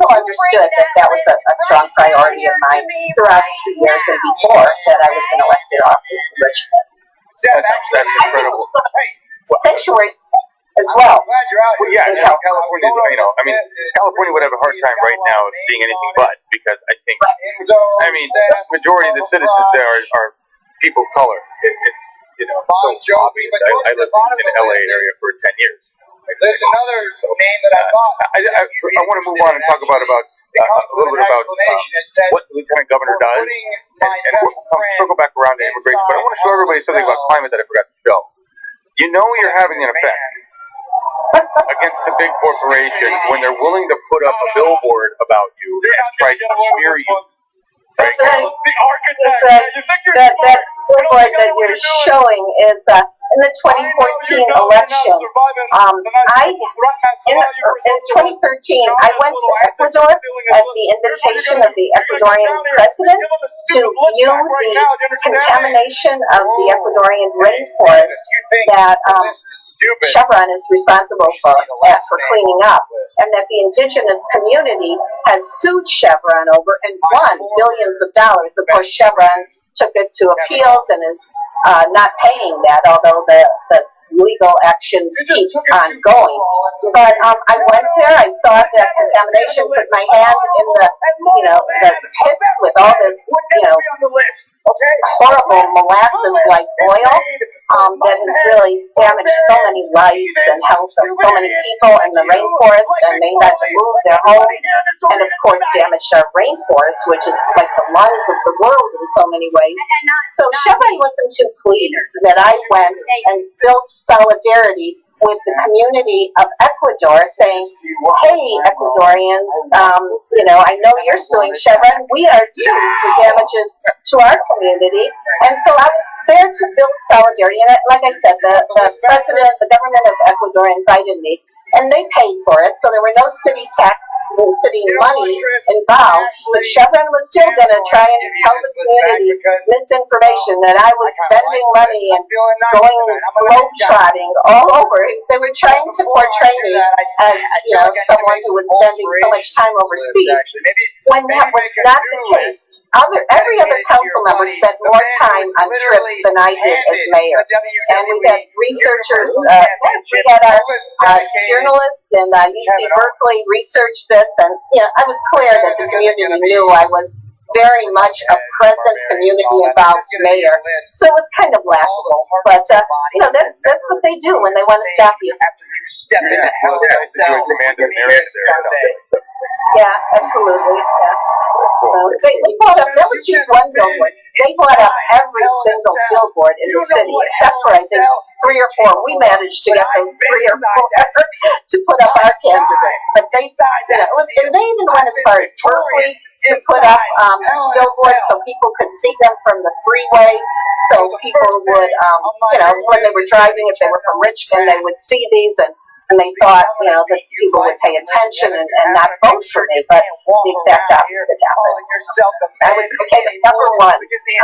Speaker 3: understood that was a strong priority of mine throughout the years and before that I was in elected office in Richmond.
Speaker 2: That's incredible.
Speaker 3: Sanctuary as well.
Speaker 2: Well, yeah, California, California would have a hard time right now being anything but, because I think, majority of the citizens there are people of color. It's so obvious. I lived in the LA area for 10 years.
Speaker 1: There's another name that I thought.
Speaker 2: I want to move on and talk about a little bit about what the Lieutenant Governor does, and we'll circle back around to immigration. But I want to show everybody something about climate that I forgot to show. You know you're having an effect against the big corporation when they're willing to put up a billboard about you and try to smear you.
Speaker 3: That's right. That billboard that you're showing is in the 2014 election, in 2013, I went to Ecuador at the invitation of the Ecuadorian president to view the contamination of the Ecuadorian rainforest that Chevron is responsible for cleaning up, and that the indigenous community has sued Chevron over and won billions of dollars. Of course, Chevron took it to appeals and is not paying that, although the legal actions keep ongoing. But I went there, I saw the contamination, put my hand in the pits with all this, horrible molasses-like oil that has really damaged so many lives and health of so many people in the rainforest, and they had to move their homes, and of course damaged our rainforest, which is like the lungs of the world in so many ways. So Chevron wasn't too pleased that I went and built solidarity with the community of Ecuador, saying, hey, Ecuadorians, I know you're suing Chevron. We are too for damages to our community. And so I was there to build solidarity. And like I said, the president, the government of Ecuador invited me, and they paid for it. So there were no city taxes and city money involved. But Chevron was still going to try and tell the community misinformation, that I was spending money and going globe-trotting all over. They were trying to portray me as, someone who was spending so much time overseas, when that was not the case. Every other council member spent more time on trips than I did as mayor. And we had researchers, we had our journalists in UC Berkeley research this, and I was clear that the community knew I was very much a present, community-involved mayor. So it was kind of laughable. But, that's what they do when they want to stop you. Yeah, absolutely. Yeah. They bought up, that was just one billboard. They bought up every single billboard in the city, except for, I think, 3 or 4. We managed to get those 3 or 4 to put up our candidates. But they, and they even went as far as Berkeley to put up billboards so people could see them from the freeway. So people would, when they were driving, if they were from Richmond, they would see these, and they thought, that people would pay attention and not vote for me, but the exact opposite happened. I became number one of the three,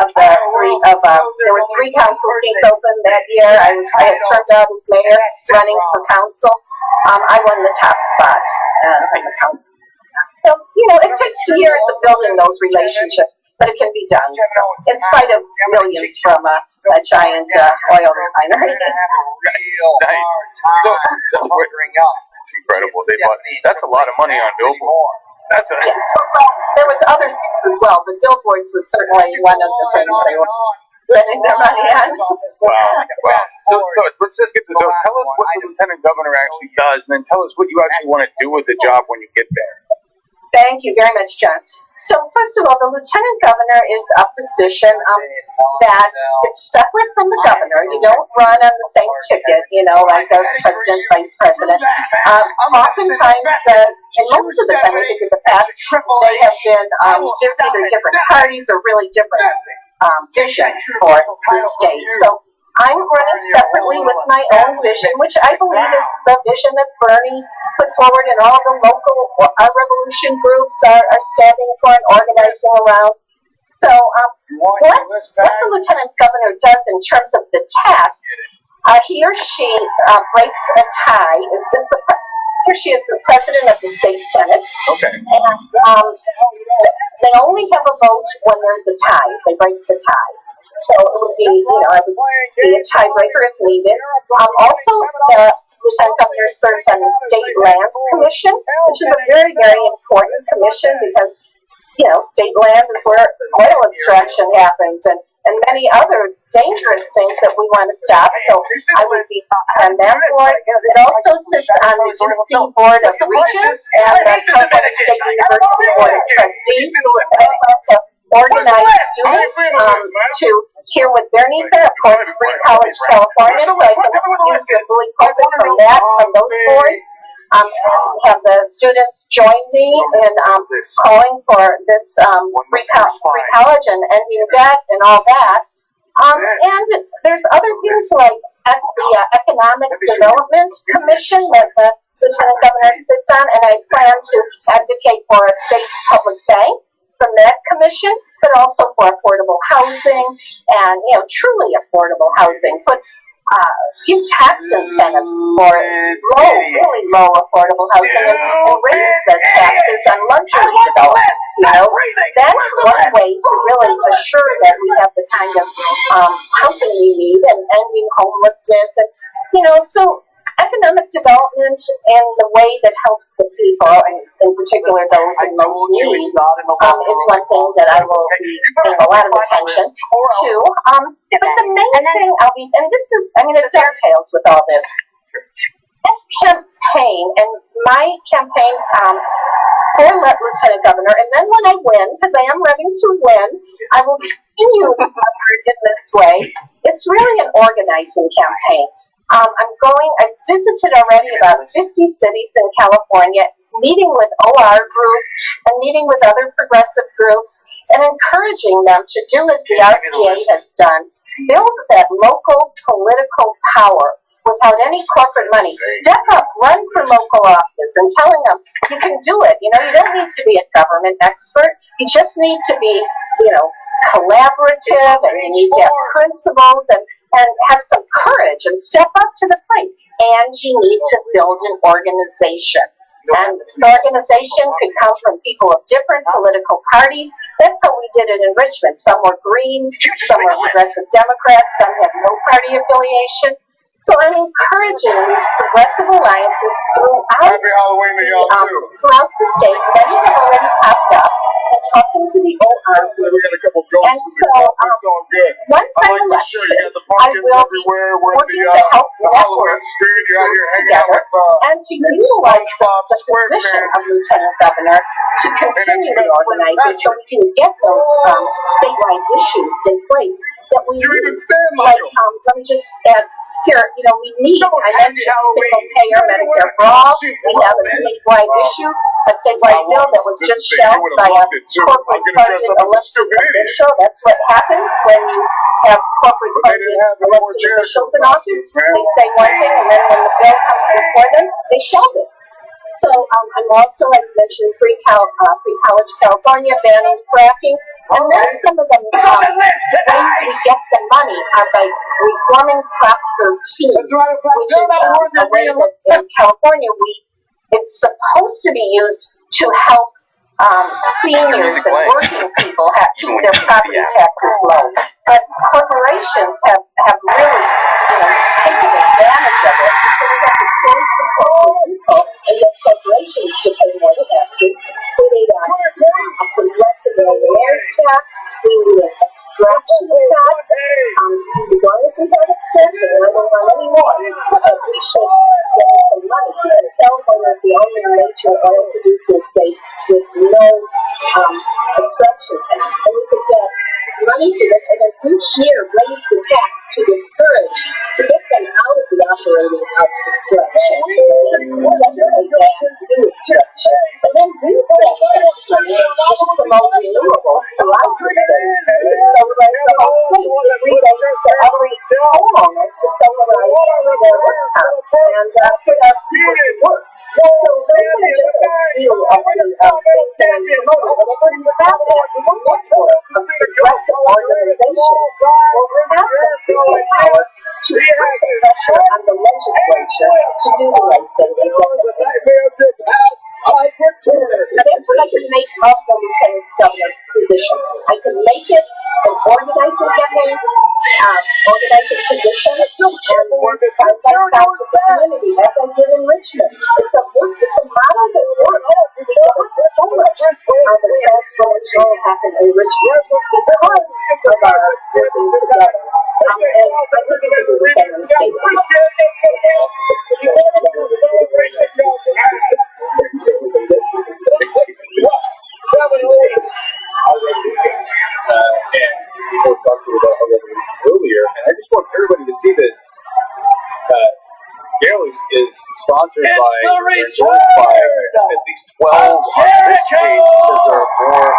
Speaker 3: there were 3 council seats open that year. I had turned out as mayor running for council. I won the top spot in the council. So, it takes years of building those relationships, but it can be done. So, in spite of millions from a giant oil refinery.
Speaker 2: It's incredible. That's a lot of money on billboards.
Speaker 3: Well, there was other things as well. The billboards was certainly one of the things they were spending their money on.
Speaker 2: Wow. So let's just get to this. Tell us what the lieutenant governor actually does, and then tell us what you actually want to do with the job when you get there.
Speaker 3: Thank you very much, John. So first of all, the lieutenant governor is a position that it's separate from the governor. You don't run on the same ticket, like a president, vice president. Oftentimes, and most of the time, I think in the past, they have been either different parties or really different visions for the state. So I'm running separately with my own vision, which I believe is the vision that Bernie put forward, and all the local revolution groups are standing for and organizing around. So what the lieutenant governor does in terms of the tasks, he or she breaks a tie. He or she is the president of the state senate. Okay. And they only have a vote when there's a tie. They break the tie. So it would be, I would be a tiebreaker if needed. Also, the lieutenant governor serves on the State Lands Commission, which is a very, very important commission because, state land is where oil extraction happens and many other dangerous things that we want to stop. So I would be on that board. It also sits on the UC Board of Regents and the California State University Board of Trustees. To organize students to hear what their needs are. Of course, Free College California, so I can use the bully pulpit from those boards. Have the students join me in calling for this free college and ending debt and all that. And there's other things like Economic Development Commission that the Lieutenant Governor sits on, and I plan to advocate for a state public bank from that commission, but also for affordable housing and, truly affordable housing. Put give tax incentives for really low affordable housing and raise the taxes on luxury developments. That's one way to really assure that we have the kind of housing we need and ending homelessness and so economic development and the way that helps the people, and in particular those in most need, is one thing that I will be paying a lot of attention to. But the main thing and this is, it dovetails with all this. This campaign, and my campaign for Lieutenant Governor, and then when I win, because I am running to win, I will continue the effort in this way. It's really an organizing campaign. I've visited already about 50 cities in California, meeting with OR groups and meeting with other progressive groups and encouraging them to do as the RPA has done, build that local political power without any corporate money. Step up, run for local office and telling them you can do it. You don't need to be a government expert. You just need to be, collaborative, and you need to have principles and have some courage and step up to the plate. And you need to build an organization. And this organization could come from people of different political parties. That's how we did it in Richmond. Some were Greens, some were Progressive Democrats, some had no party affiliation. So I'm encouraging these progressive alliances throughout the state. Many have already popped up. And talking to the OR groups. And so, once I'm elected, I will be working to help network groups together and to utilize the position of Lieutenant Governor to continue to organize so we can get those statewide issues in place that we need. Like, let me just add here, we need, I mentioned single-payer Medicare for all. We have a statewide issue, a statewide bill that was just shelved by a corporate-funded elected official. That's what happens when you have corporate-funded elected officials in office. They say one thing, and then when the bill comes before them, they shelve it. So I'm also, as mentioned, Free College California, banning fracking. And then some of the ways we get the money are by reforming Prop 13, which is a way that in California it's supposed to be used to help seniors and working people keep their property taxes low. But corporations have really taken advantage of it. So we have to close the corporate loophole and get corporations to pay more taxes. We need a progressive millionaire's tax. We need an extraction tax. As long as we have extraction, and I don't want any more, we should get some money. Because California is the only major oil producing state with no extraction tax. And we could get money for this, and then each year raise the tax to discourage, to get them out of the operating of extraction. Definitely ban through extraction. And then use that tax money to promote renewables throughout the state. Solarize the whole state. Give rebates to every homeowner to solarize their rooftops and put our people to work. So those are just a few of the things that I'm promoting. But it is about that network of progressive organizations where we have the power to put the pressure on the legislature to do the right thing and get the That's what I can make of the Lieutenant Governor position. I can make it an organizing campaign, organizing position, and work side by side with the community, as I did in Richmond. It's a model that works. We work so much on the transformation to happen in Richmond because of our working together. And I think we can do the same in the state.
Speaker 1: And people were talking about earlier, and I just want everybody to see this. Gayle is sponsored by at least 12 other states, because there are more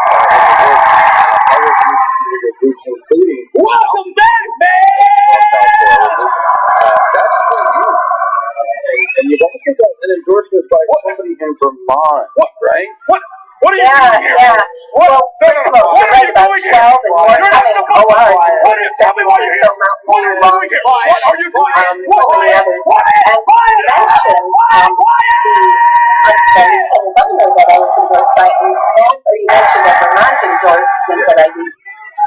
Speaker 1: other groups, including
Speaker 5: welcome back, man!
Speaker 3: Yeah. Well, first of all, you're right about 12 and more coming ORs.
Speaker 2: What is? Tell me why you're here. What are you doing here? What are you doing here?
Speaker 3: So many others. And you mentioned the Lieutenant Governor that I was endorsed by, and that's where you mentioned a Vermont endorsement that I used.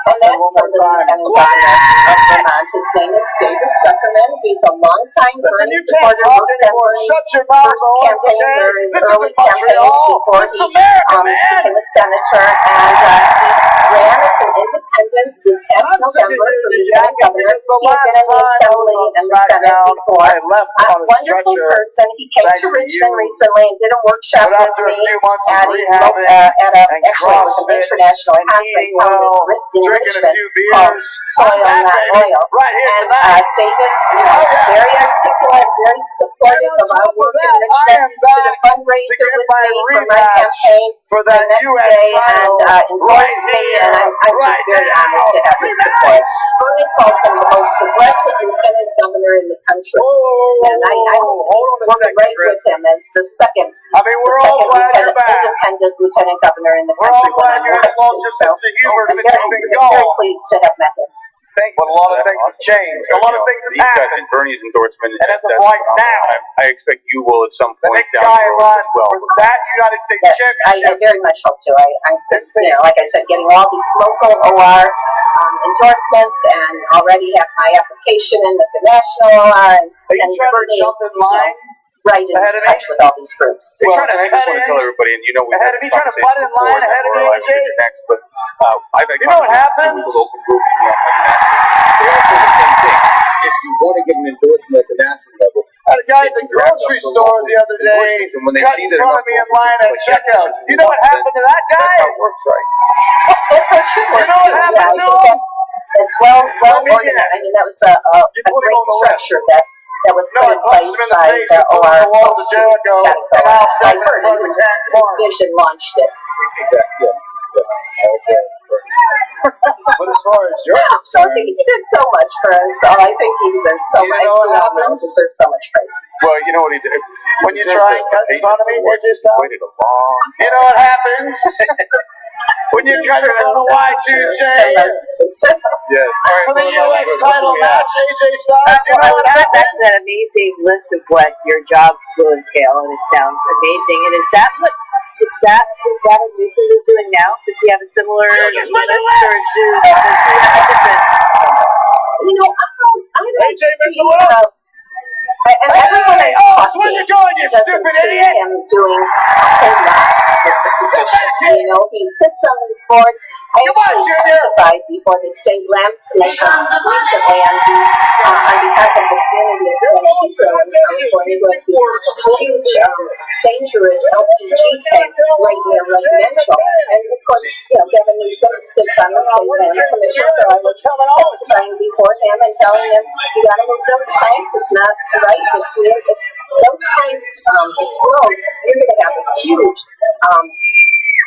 Speaker 3: And that's from the Lieutenant Governor of Vermont. His name is David Zuckerman. He's a longtime Bernie supporter. Worked on Bernie's first campaigns or his early campaigns before he became a senator. And he ran as an independent this past November for Lieutenant Governor. He's been in the Assembly and the Senate before. A wonderful person. He came to Richmond recently and did a workshop with me at an international conference held in Richmond called Soil Not Oil. And David was very articulate, very supportive of our work in Richmond. Did a fundraiser with me for my campaign the next day and endorsed me, and I'm just very honored to have his support. Bernie calls him the most progressive lieutenant governor in the country, and I work right with him as the second independent lieutenant governor in the country when I'm elected. So I'm very pleased to have met him.
Speaker 1: But a lot of things have changed. A lot of things have happened.
Speaker 2: Bernie's endorsement,
Speaker 1: and as of right now,
Speaker 2: I expect you will at some
Speaker 1: the
Speaker 2: point
Speaker 1: next
Speaker 2: down
Speaker 1: guy
Speaker 2: the road
Speaker 1: run
Speaker 2: as well.
Speaker 1: for that United States
Speaker 3: Yes, I
Speaker 1: championship.
Speaker 3: very much hope to. Like I said, getting all these local OR endorsements, and already have my application in with the national OR, and Bernie, right in touch with all these groups.
Speaker 2: I just want to tell everybody, and we've had
Speaker 1: Ahead of me, trying to butt in line ahead of me, AJ.
Speaker 2: next, but I've
Speaker 1: You know what happens?
Speaker 2: with local groups they all say the same thing. If you want to get an endorsement at the national level,
Speaker 1: I had a guy at the grocery store the other day
Speaker 2: and when they
Speaker 1: cut
Speaker 2: see
Speaker 1: in
Speaker 2: that
Speaker 1: front of me in line at checkout. You know what happened to that guy?
Speaker 2: That's how it works, right?
Speaker 3: That's how it should work.
Speaker 1: You know what
Speaker 3: too.
Speaker 1: happened
Speaker 3: I
Speaker 1: to
Speaker 3: think
Speaker 1: him?
Speaker 3: That's well
Speaker 1: Let me
Speaker 3: organized.
Speaker 1: guess.
Speaker 3: I mean, that was a great structure that was put in place by the OR
Speaker 1: walls of Jericho, and Al
Speaker 3: I
Speaker 1: Severn
Speaker 3: heard
Speaker 1: from the Cat
Speaker 3: his
Speaker 1: Farm.
Speaker 3: vision launched it.
Speaker 2: Exactly. Okay.
Speaker 1: But as far as you're
Speaker 3: So
Speaker 1: concerned,
Speaker 3: he did so much for us. So I think he deserves so
Speaker 1: You
Speaker 3: much.
Speaker 1: know what happens?
Speaker 3: He deserves so much praise.
Speaker 2: Well, you know what he did?
Speaker 1: when you try and cut in front of me, AJ Styles,
Speaker 2: Waited a long
Speaker 1: you know what happens? When you try to run a Y2J
Speaker 2: Yes.
Speaker 1: for the U.S. title match, AJ Styles, you know what
Speaker 4: That's
Speaker 1: happens?
Speaker 4: an amazing list of what your job will entail, and it sounds amazing. And is that what Newsom is doing now? Does he have a similar list, or does he have a different?
Speaker 3: You know, I don't
Speaker 1: AJ
Speaker 3: see
Speaker 1: McLaughlin.
Speaker 3: and everyone I talk
Speaker 1: That's
Speaker 3: to
Speaker 1: where you're going, you
Speaker 3: doesn't
Speaker 1: stupid
Speaker 3: see
Speaker 1: idiot.
Speaker 3: him doing a whole lot with the position. You know, he sits on these boards. I actually testified before the State Lands Commission recently on behalf of the community of San Pedro in California, who has these huge, dangerous LPG tanks right near residential. And of course, Gavin Newsom sits on the State Lands Commission, so I was testifying before him and telling him, you gotta move those tanks. It's not right. If those tanks explode, you're going to have a huge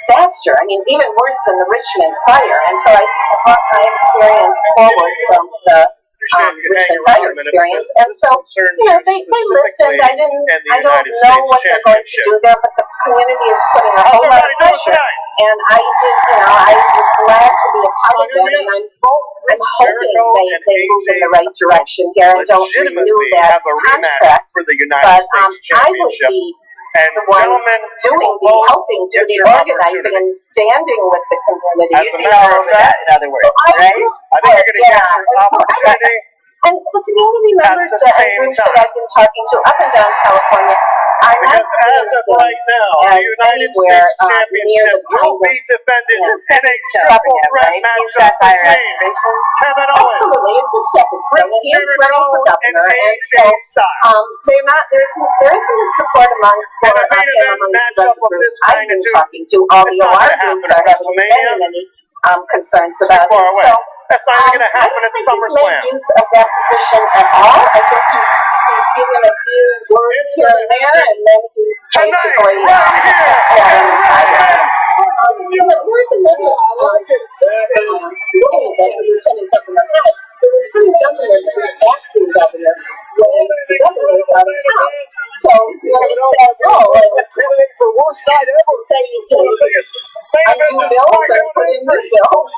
Speaker 3: disaster. I mean, even worse than the Richmond fire. And so I brought my experience forward from the Richmond fire experience. And so, they listened. I don't know what they're going to do there, but the community is putting a whole lot of pressure. And I was glad to be a part of that, and I'm hoping they move in the right direction here and don't renew that contract.
Speaker 2: for the United
Speaker 3: But
Speaker 2: States
Speaker 3: I would
Speaker 2: Championship.
Speaker 3: be
Speaker 2: And
Speaker 3: the one
Speaker 2: gentlemen,
Speaker 3: helping do the organizing and standing with the community.
Speaker 2: As a matter of fact,
Speaker 4: in other words,
Speaker 3: I
Speaker 4: right?
Speaker 2: I think you're going to get your opportunity.
Speaker 3: And the community members
Speaker 2: the
Speaker 3: and
Speaker 2: same
Speaker 3: groups
Speaker 2: time.
Speaker 3: that I've been talking to up and down California are not
Speaker 1: Because as
Speaker 3: seeing
Speaker 1: of right now,
Speaker 3: as
Speaker 1: the United
Speaker 3: anywhere
Speaker 1: States
Speaker 3: near
Speaker 1: Championship
Speaker 3: the
Speaker 1: will be defended in a triple threat
Speaker 4: Right? He's
Speaker 1: matchup
Speaker 4: got higher
Speaker 1: between
Speaker 4: aspirations.
Speaker 1: Kevin Owens,
Speaker 3: Absolutely, it's a stepping stone.
Speaker 1: Chris
Speaker 3: He is running
Speaker 1: Jericho,
Speaker 3: for
Speaker 1: and
Speaker 3: governor, and
Speaker 1: AJ
Speaker 3: so
Speaker 1: Styles.
Speaker 3: there isn't a support among
Speaker 1: And a main event
Speaker 3: the
Speaker 1: matchup of
Speaker 3: groups
Speaker 1: this
Speaker 3: I've been
Speaker 1: magnitude,
Speaker 3: talking to. All
Speaker 1: it's
Speaker 3: the
Speaker 1: not
Speaker 3: OR
Speaker 1: gonna
Speaker 3: groups
Speaker 1: happen
Speaker 3: are
Speaker 1: at
Speaker 3: having
Speaker 1: WrestleMania.
Speaker 3: many concerns about
Speaker 1: Far
Speaker 3: it.
Speaker 1: away.
Speaker 3: So
Speaker 1: That's not even going to
Speaker 3: I
Speaker 1: happen
Speaker 3: don't
Speaker 1: at
Speaker 3: think he's made
Speaker 1: SummerSlam.
Speaker 3: use of that position at all. I think he's given a few words here and there, and then he basically
Speaker 1: right here,
Speaker 3: here's another role that the lieutenant governor has. The lieutenant governor is the acting governor when the governor is out of town. So that role,
Speaker 1: for worst night ever.
Speaker 3: say bills or put in new bills.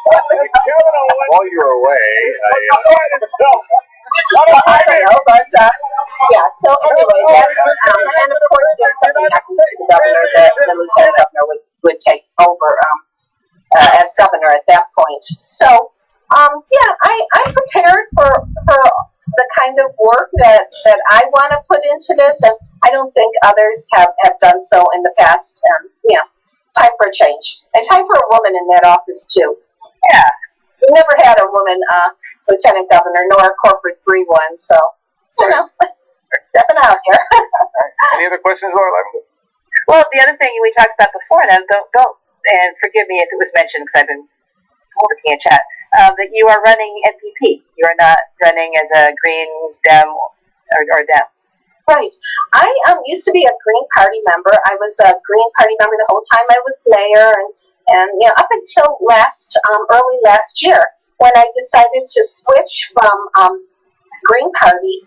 Speaker 1: While you were away,
Speaker 3: I don't know, but yeah. So anyway, that's, and of course, if something happens to the governor, the lieutenant governor would take over as governor at that point. So yeah, I'm prepared for the kind of work that I want to put into this, and I don't think others have done so in the past. Yeah, time for a change, and time for a woman in that office too.
Speaker 4: Yeah.
Speaker 3: We never had a woman lieutenant governor, nor a corporate free one, so, you know, stepping out here.
Speaker 2: Any other questions, Laura?
Speaker 4: Well, the other thing we talked about before, and don't and forgive me if it was mentioned because I've been looking at chat, that you are running NPP. You are not running as a Green Dem or Dem.
Speaker 3: Right. I used to be a Green Party member. I was a Green Party member the whole time I was mayor, and you know, up until early last year, when I decided to switch from Green Party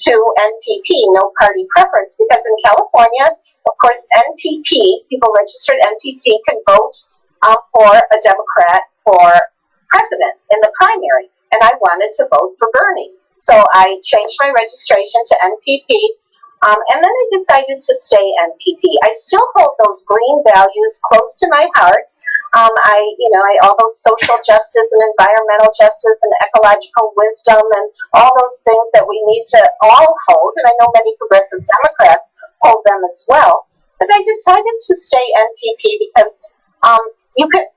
Speaker 3: to NPP, no party preference, because in California, of course, NPPs, people registered NPP, can vote for a Democrat for president in the primary, and I wanted to vote for Bernie. So I changed my registration to NPP, and then I decided to stay NPP. I still hold those green values close to my heart. All those social justice and environmental justice and ecological wisdom and all those things that we need to all hold, and I know many progressive Democrats hold them as well. But I decided to stay NPP because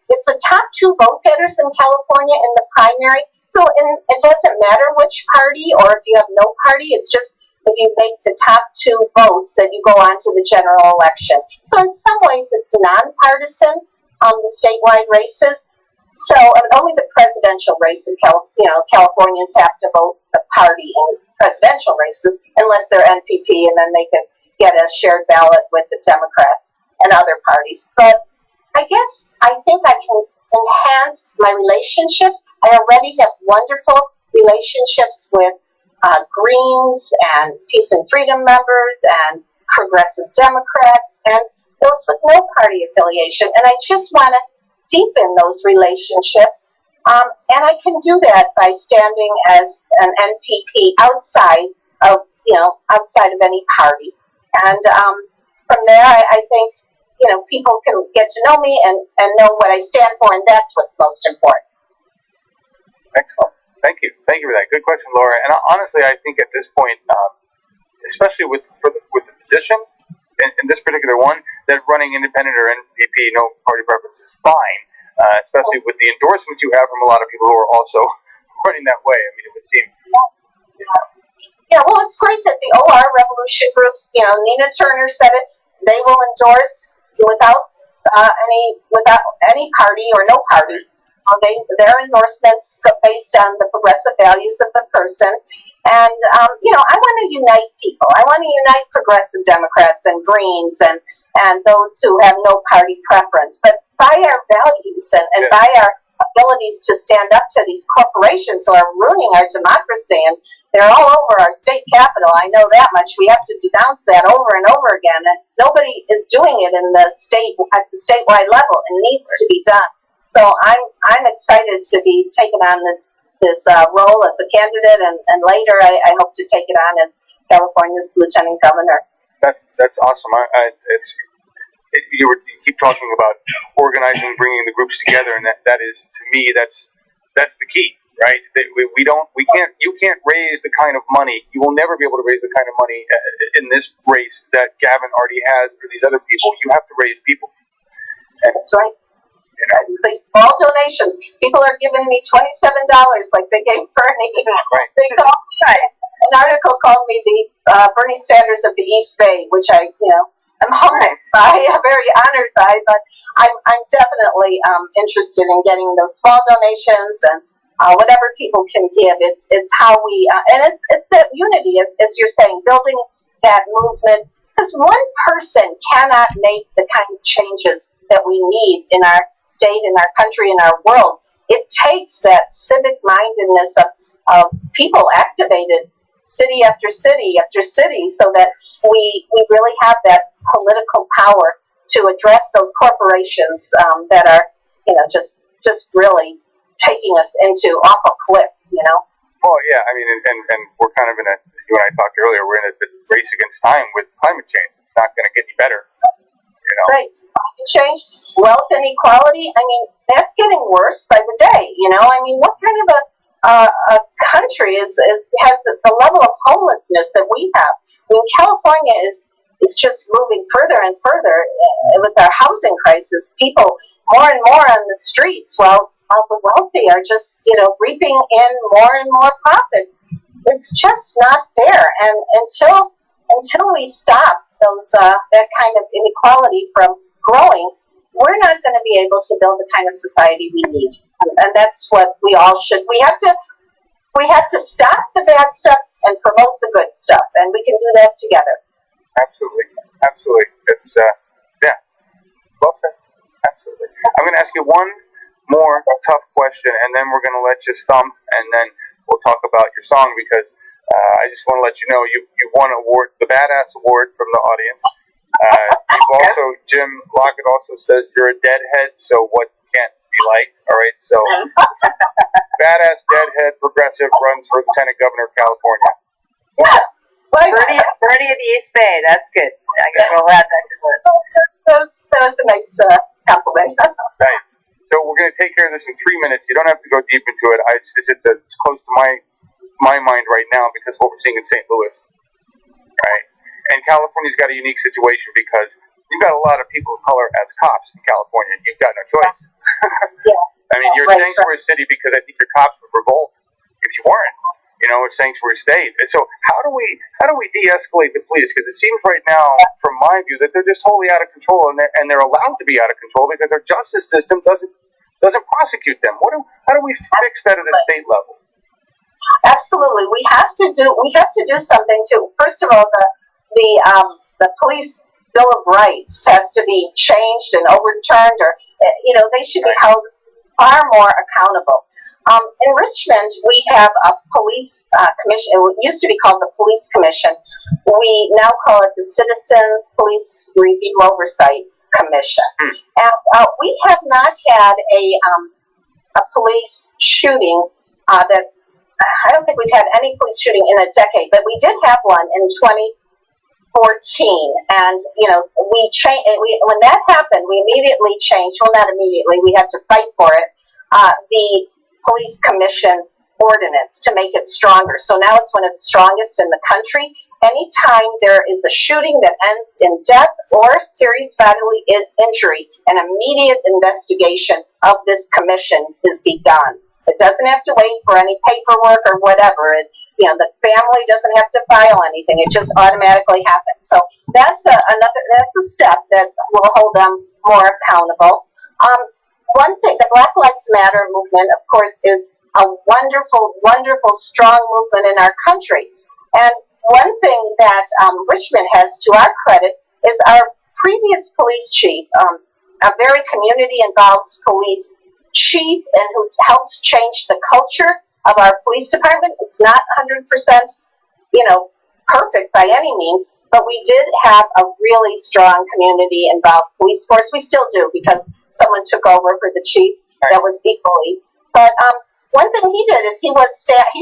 Speaker 3: it's the top two vote getters in California in the primary, so it doesn't matter which party or if you have no party, it's just if you make the top two votes, then you go on to the general election. So in some ways it's nonpartisan, the statewide races. So only the presidential race in Californians have to vote the party in presidential races unless they're NPP, and then they can get a shared ballot with the Democrats and other parties. But I think I can enhance my relationships. I already have wonderful relationships with Greens and Peace and Freedom members and progressive Democrats and those with no party affiliation. And I just want to deepen those relationships. And I can do that by standing as an NPP outside of any party. And from there, I think, people can get to know me and know what I stand for, and that's what's most important.
Speaker 2: Excellent. Thank you for that. Good question, Laura. And honestly, I think at this point, especially with the position in this particular one, that running independent or NPP, no party preference, is fine. Especially with the endorsements you have from a lot of people who are also running that way. I mean, it would seem.
Speaker 3: Yeah, well, it's great that the OR revolution groups, Nina Turner said it. They will endorse without any party or no party. Their endorsements based on the progressive values of the person. And, I want to unite people. I want to unite progressive Democrats and Greens and those who have no party preference. But by our values and by our abilities to stand up to these corporations who are ruining our democracy, and they're all over our state capitol. I know that much. We have to denounce that over and over again. And nobody is doing it at the statewide level. It needs to be done. So I'm excited to be taking on this role as a candidate, and later I hope to take it on as California's lieutenant governor.
Speaker 2: That's awesome. You keep talking about organizing, bringing the groups together, and that is, to me, that's the key, right? You can't raise the kind of money. You will never be able to raise the kind of money in this race that Gavin already has for these other people. You have to raise people. And
Speaker 3: that's right. All donations. People are giving me $27 like they gave Bernie.
Speaker 2: Right.
Speaker 3: An article called me the Bernie Sanders of the East Bay, which I'm humbled by, very honored by, but I'm definitely interested in getting those small donations and whatever people can give. It's how we and it's that unity, as you're saying, building that movement, because one person cannot make the kind of changes that we need in our state, in our country, in our world. It takes that civic mindedness of people activated city after city after city, so that we really have that political power to address those corporations that are just really taking us off a cliff.
Speaker 2: Well, yeah, I mean, and we're kind of in you and I talked earlier, we're in a race against time with climate change. It's not going to get any better,
Speaker 3: Right. Climate change, wealth inequality, I mean, that's getting worse by the day, I mean, what kind of a country has the level of homelessness that we have? I mean, California is just moving further and further with our housing crisis. People more and more on the streets, while the wealthy are just, reaping in more and more profits. It's just not fair. And until we stop that kind of inequality from growing, we're not going to be able to build the kind of society we need. And that's what we all should. We have to stop the bad stuff and promote the good stuff, and we can do that together.
Speaker 2: Absolutely. It's well said. Absolutely. I'm going to ask you one more tough question, and then we're going to let you stump, and then we'll talk about your song, because I just want to let you know you won the Badass Award from the audience. You've also, Jim Lockett also says you're a deadhead, so what can't be liked? All right, so Badass Deadhead Progressive runs for Lieutenant Governor of California.
Speaker 3: Yeah.
Speaker 4: Bernie of the East Bay. That's good. I guess we'll add that to the list.
Speaker 3: That was a nice compliment.
Speaker 2: Right. So we're going to take care of this in 3 minutes. You don't have to go deep into it. It's just close to my mind right now because of what we're seeing in St. Louis. Right. And California's got a unique situation because you've got a lot of people of color as cops in California. You've got no choice.
Speaker 3: Yeah.
Speaker 2: I mean, you're a sanctuary city because I think your cops would revolt if you weren't. A sanctuary state. And so how do we de-escalate the police? Because it seems right now, from my view, that they're just wholly out of control, and they're allowed to be out of control because our justice system doesn't prosecute them. How do we fix that at a state level?
Speaker 3: Absolutely, we have to do something to. First of all, the police Bill of Rights has to be changed and overturned, or they should be held far more accountable. In Richmond, we have a police commission. It used to be called the Police Commission. We now call it the Citizens Police Review Oversight Commission. And we have not had a police shooting I don't think we've had any police shooting in a decade, but we did have one in 2014. And, when that happened, we immediately changed. Well, not immediately. We had to fight for it. The Police Commission ordinance to make it stronger. So now it's one of the strongest in the country. Anytime there is a shooting that ends in death or serious bodily injury, an immediate investigation of this commission is begun. It doesn't have to wait for any paperwork or whatever. The family doesn't have to file anything. It just automatically happens. So that's a step that will hold them more accountable. One thing, the Black Lives Matter movement, of course, is a wonderful, wonderful, strong movement in our country. And one thing that Richmond has, to our credit, is our previous police chief, a very community-involved police chief, and who helped change the culture of our police department. It's not 100%, perfect by any means, but we did have a really strong community-involved police force. We still do, because someone took over for the chief that was equally. But one thing he did is he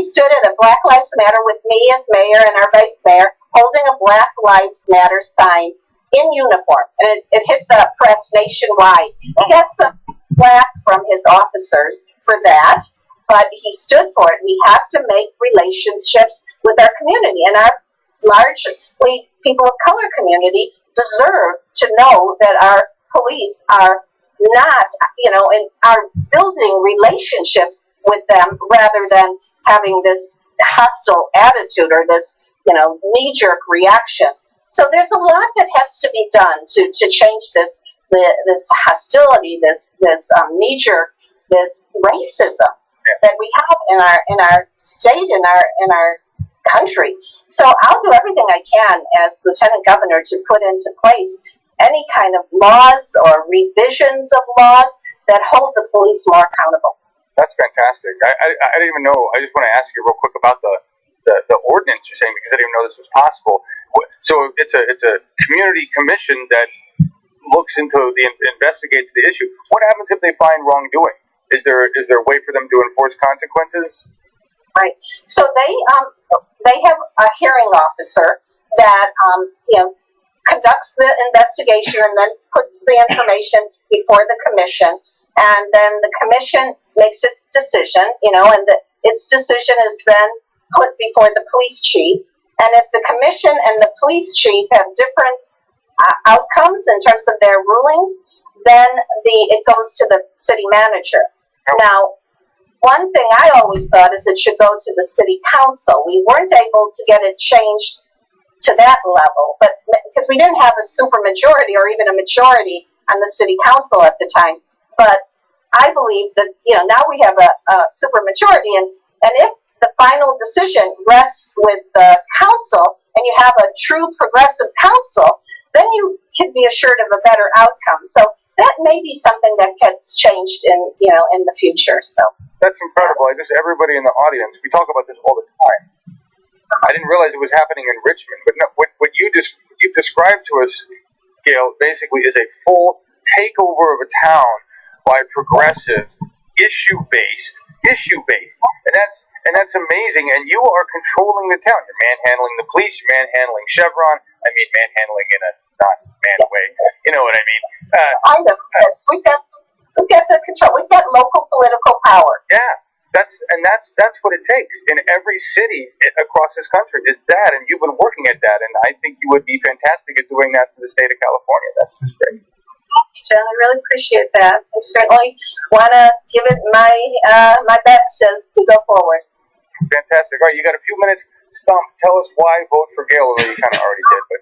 Speaker 3: stood at a Black Lives Matter with me as mayor and our vice mayor, holding a Black Lives Matter sign in uniform, and it hit the press nationwide. He got some flack from his officers for that, but he stood for it. We have to make relationships with our community, and our people of color community deserve to know that our police are not, and are building relationships with them rather than having this hostile attitude or this, knee-jerk reaction. So there's a lot that has to be done to change this hostility, this knee-jerk, this racism that we have in our state, in our country. So I'll do everything I can as Lieutenant Governor to put into place any kind of laws or revisions of laws that hold the police more accountable.
Speaker 2: That's fantastic. I didn't even know. I just want to ask you real quick about the ordinance you're saying, because I didn't even know this was possible. So it's a community commission that investigates the issue. What happens if they find wrongdoing? Is there a way for them to enforce consequences?
Speaker 3: Right. So they have a hearing officer that conducts the investigation and then puts the information before the commission, and then the commission makes its decision. And its decision is then put before the police chief. And if the commission and the police chief have different outcomes in terms of their rulings, then it goes to the city manager. Now, one thing I always thought is it should go to the city council. We weren't able to get it changed to that level, but because we didn't have a supermajority or even a majority on the city council at the time. But I believe that now we have a supermajority, and if the final decision rests with the council, and you have a true progressive council, then you can be assured of a better outcome. So that may be something that gets changed in the future. So
Speaker 2: that's incredible. Everybody in the audience, we talk about this all the time. I didn't realize it was happening in Richmond, but no, what you described to us, Gayle, basically is a full takeover of a town by progressive, issue-based, and that's amazing. And you are controlling the town. You're manhandling the police. You're manhandling Chevron. I mean, manhandling in a not man way. You know what I mean?
Speaker 3: I know. Yes, we've got the control. We've got local political power.
Speaker 2: Yeah, that's what it takes in every city across this country is that, and you've been working at that, and I think you would be fantastic at doing that for the state of California. That's just great.
Speaker 3: Thank you, Jen. I really appreciate that. I certainly want to give it my best as we go forward.
Speaker 2: Fantastic. All right, you got a few minutes. Stump, tell us why vote for Gayle, although you kind of already did, but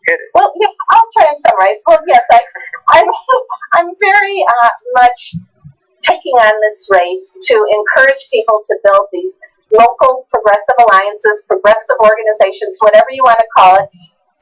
Speaker 2: hit it.
Speaker 3: Well, yeah, I'll try and summarize. Well, yes, I'm very much taking on this race to encourage people to build these local progressive alliances, progressive organizations, whatever you want to call it,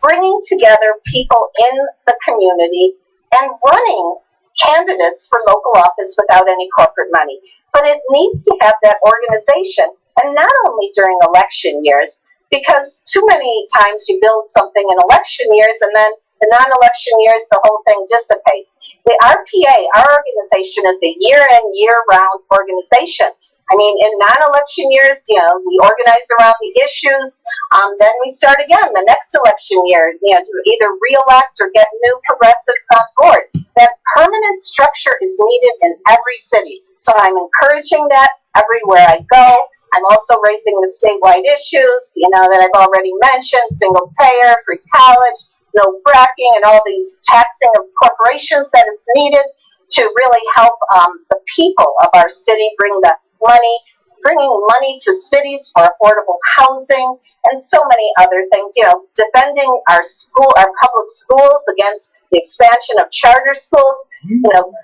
Speaker 3: bringing together people in the community and running candidates for local office without any corporate money. But it needs to have that organization, and not only during election years, because too many times you build something in election years and then the non-election years, the whole thing dissipates. The RPA, our organization, is a year-in, year-round organization. I mean, in non-election years, we organize around the issues. Then we start again the next election year, to either re-elect or get new progressives on board. That permanent structure is needed in every city. So I'm encouraging that everywhere I go. I'm also raising the statewide issues, that I've already mentioned: single payer, free college, no fracking, and all these taxing of corporations that is needed to really help the people of our city bringing money to cities for affordable housing, and so many other things. Defending our public schools against the expansion of charter schools.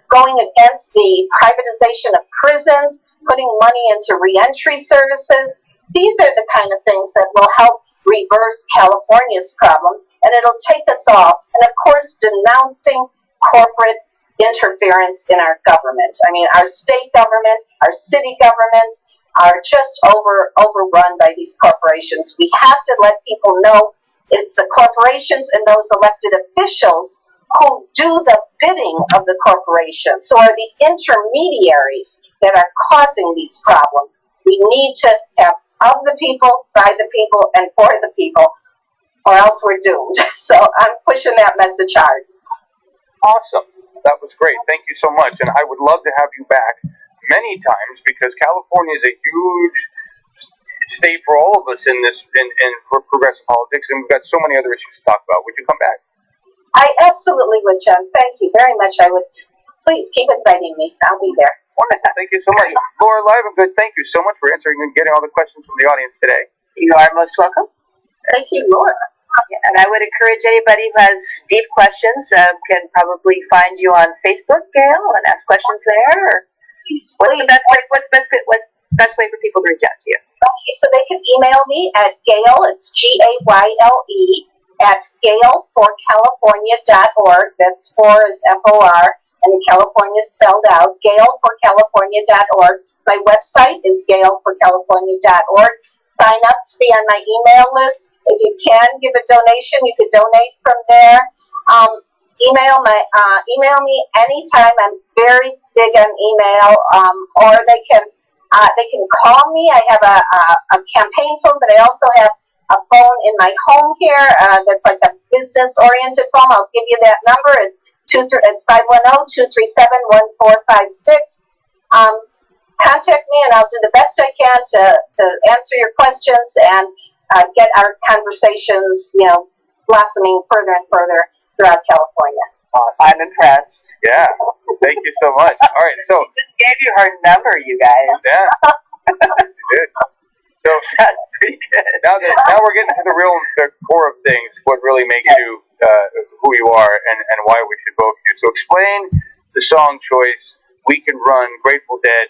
Speaker 3: Going against the privatization of prisons, putting money into reentry services. These are the kind of things that will help reverse California's problems, and it'll take us all. And of course, denouncing corporate interference in our government. I mean, our state government, our city governments are just overrun by these corporations. We have to let people know it's the corporations and those elected officials who do the bidding of the corporations, who are the intermediaries that are causing these problems. We need to have of the people, by the people, and for the people, or else we're doomed. So I'm pushing that message hard.
Speaker 2: Awesome. That was great. Thank you so much. And I would love to have you back many times, because California is a huge state for all of us in for progressive politics, and we've got so many other issues to talk about. Would you come back?
Speaker 3: I absolutely would, John. Thank you very much. I would. Please keep inviting me. I'll be there.
Speaker 2: Wonderful. Thank you so much. Laura Livengood, thank you so much for answering and getting all the questions from the audience today.
Speaker 4: You are most welcome.
Speaker 3: Thank you, Laura.
Speaker 4: And I would encourage anybody who has deep questions can probably find you on Facebook, Gayle, and ask questions there. Or what's the best way for people to reach out to you?
Speaker 3: Okay, so they can email me at Gayle, it's Gayle, at GayleForCalifornia.org. That's for is FOR, and California spelled out, GayleForCalifornia.org. My website is GayleForCalifornia.org. Sign up to be on my email list. If you can give a donation, you could donate from there. email me anytime. I'm very big on email, or they can call me. I have a campaign phone, but I also have a phone in my home here that's like a business oriented phone. I'll give you that number. It's 510-237-1456. Contact me, and I'll do the best I can to answer your questions and get our conversations, blossoming further and further throughout California.
Speaker 4: Awesome. I'm impressed.
Speaker 2: Yeah. Thank you so much. All right. So
Speaker 4: She just gave you her number, you guys.
Speaker 2: yeah. Good. So
Speaker 4: That's pretty good.
Speaker 2: now we're getting to the core of things. What really makes you who you are and why we should vote for you. So explain the song choice. We Can Run, Grateful Dead.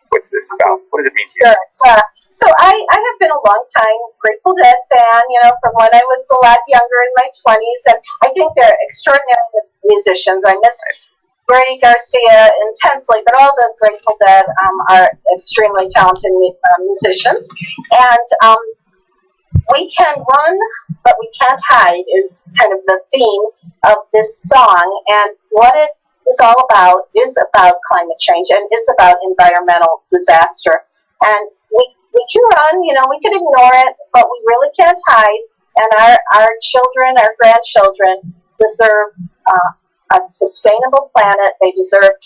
Speaker 2: What's this about? What does it mean to you?
Speaker 3: Sure. So I have been a long time Grateful Dead fan, from when I was a lot younger in my 20s, and I think they're extraordinary musicians. I miss Gary Garcia intensely, but all the Grateful Dead are extremely talented musicians. And we can run, but we can't hide is kind of the theme of this song. And what it is all about is about climate change and is about environmental disaster. And we can run, we can ignore it, but we really can't hide. And our children, our grandchildren deserve a sustainable planet. They deserve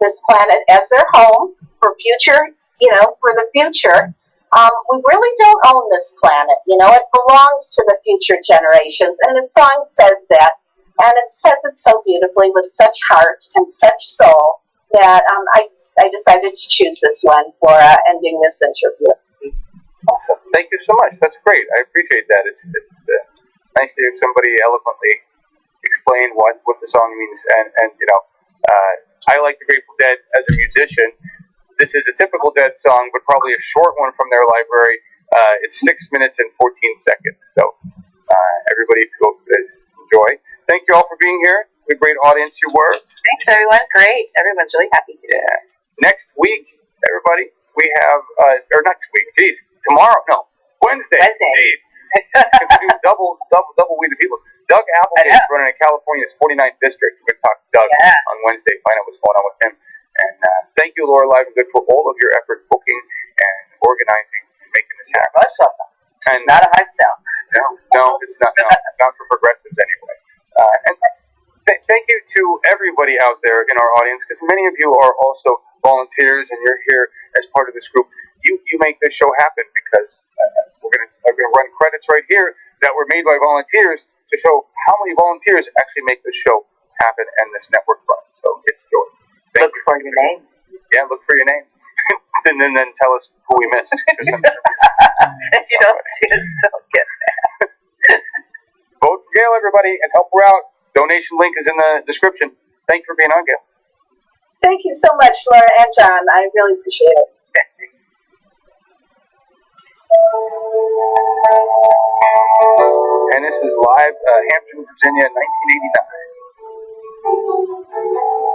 Speaker 3: this planet as their home for future, for the future. We really don't own this planet. It belongs to the future generations. And the song says that. And it says it so beautifully with such heart and such soul that I decided to choose this one for ending this interview.
Speaker 2: Awesome. Thank you so much. That's great. I appreciate that. It's nice to hear somebody eloquently explain what the song means. And I like the Grateful Dead as a musician. This is a typical Dead song, but probably a short one from their library. It's 6 minutes and 14 seconds. So everybody go enjoy. Thank you all for being here. What a great audience you were.
Speaker 4: Thanks, everyone. Great. Everyone's really happy to.
Speaker 2: Yeah. Next week, everybody, we have, or next week, geez, tomorrow, no, Wednesday. Geez. We do double We the People. Doug Applegate is running in California's 49th district. We're going to talk to Doug on Wednesday, find out what's going on with him. And thank you, Laura Live and Good, for all of your effort booking and organizing and making this happen.
Speaker 4: Most welcome.
Speaker 2: And
Speaker 4: not a hard sell.
Speaker 2: No, it's not. No, not for progressives anyway. And thank you to everybody out there in our audience, because many of you are also volunteers and you're here as part of this group. You make this show happen, because I'm gonna run credits right here that were made by volunteers to show how many volunteers actually make this show happen and this network run. So it's yours.
Speaker 4: Look for your name.
Speaker 2: Yeah, look for your name. and then tell us who we missed.
Speaker 4: If you don't see us, don't get mad.
Speaker 2: Vote for Gayle, everybody, and help her out. Donation link is in the description. Thank you for being on, Gayle.
Speaker 3: Thank you so much, Laura and John. I really appreciate it.
Speaker 2: And this is live, Hampton, Virginia, 1989.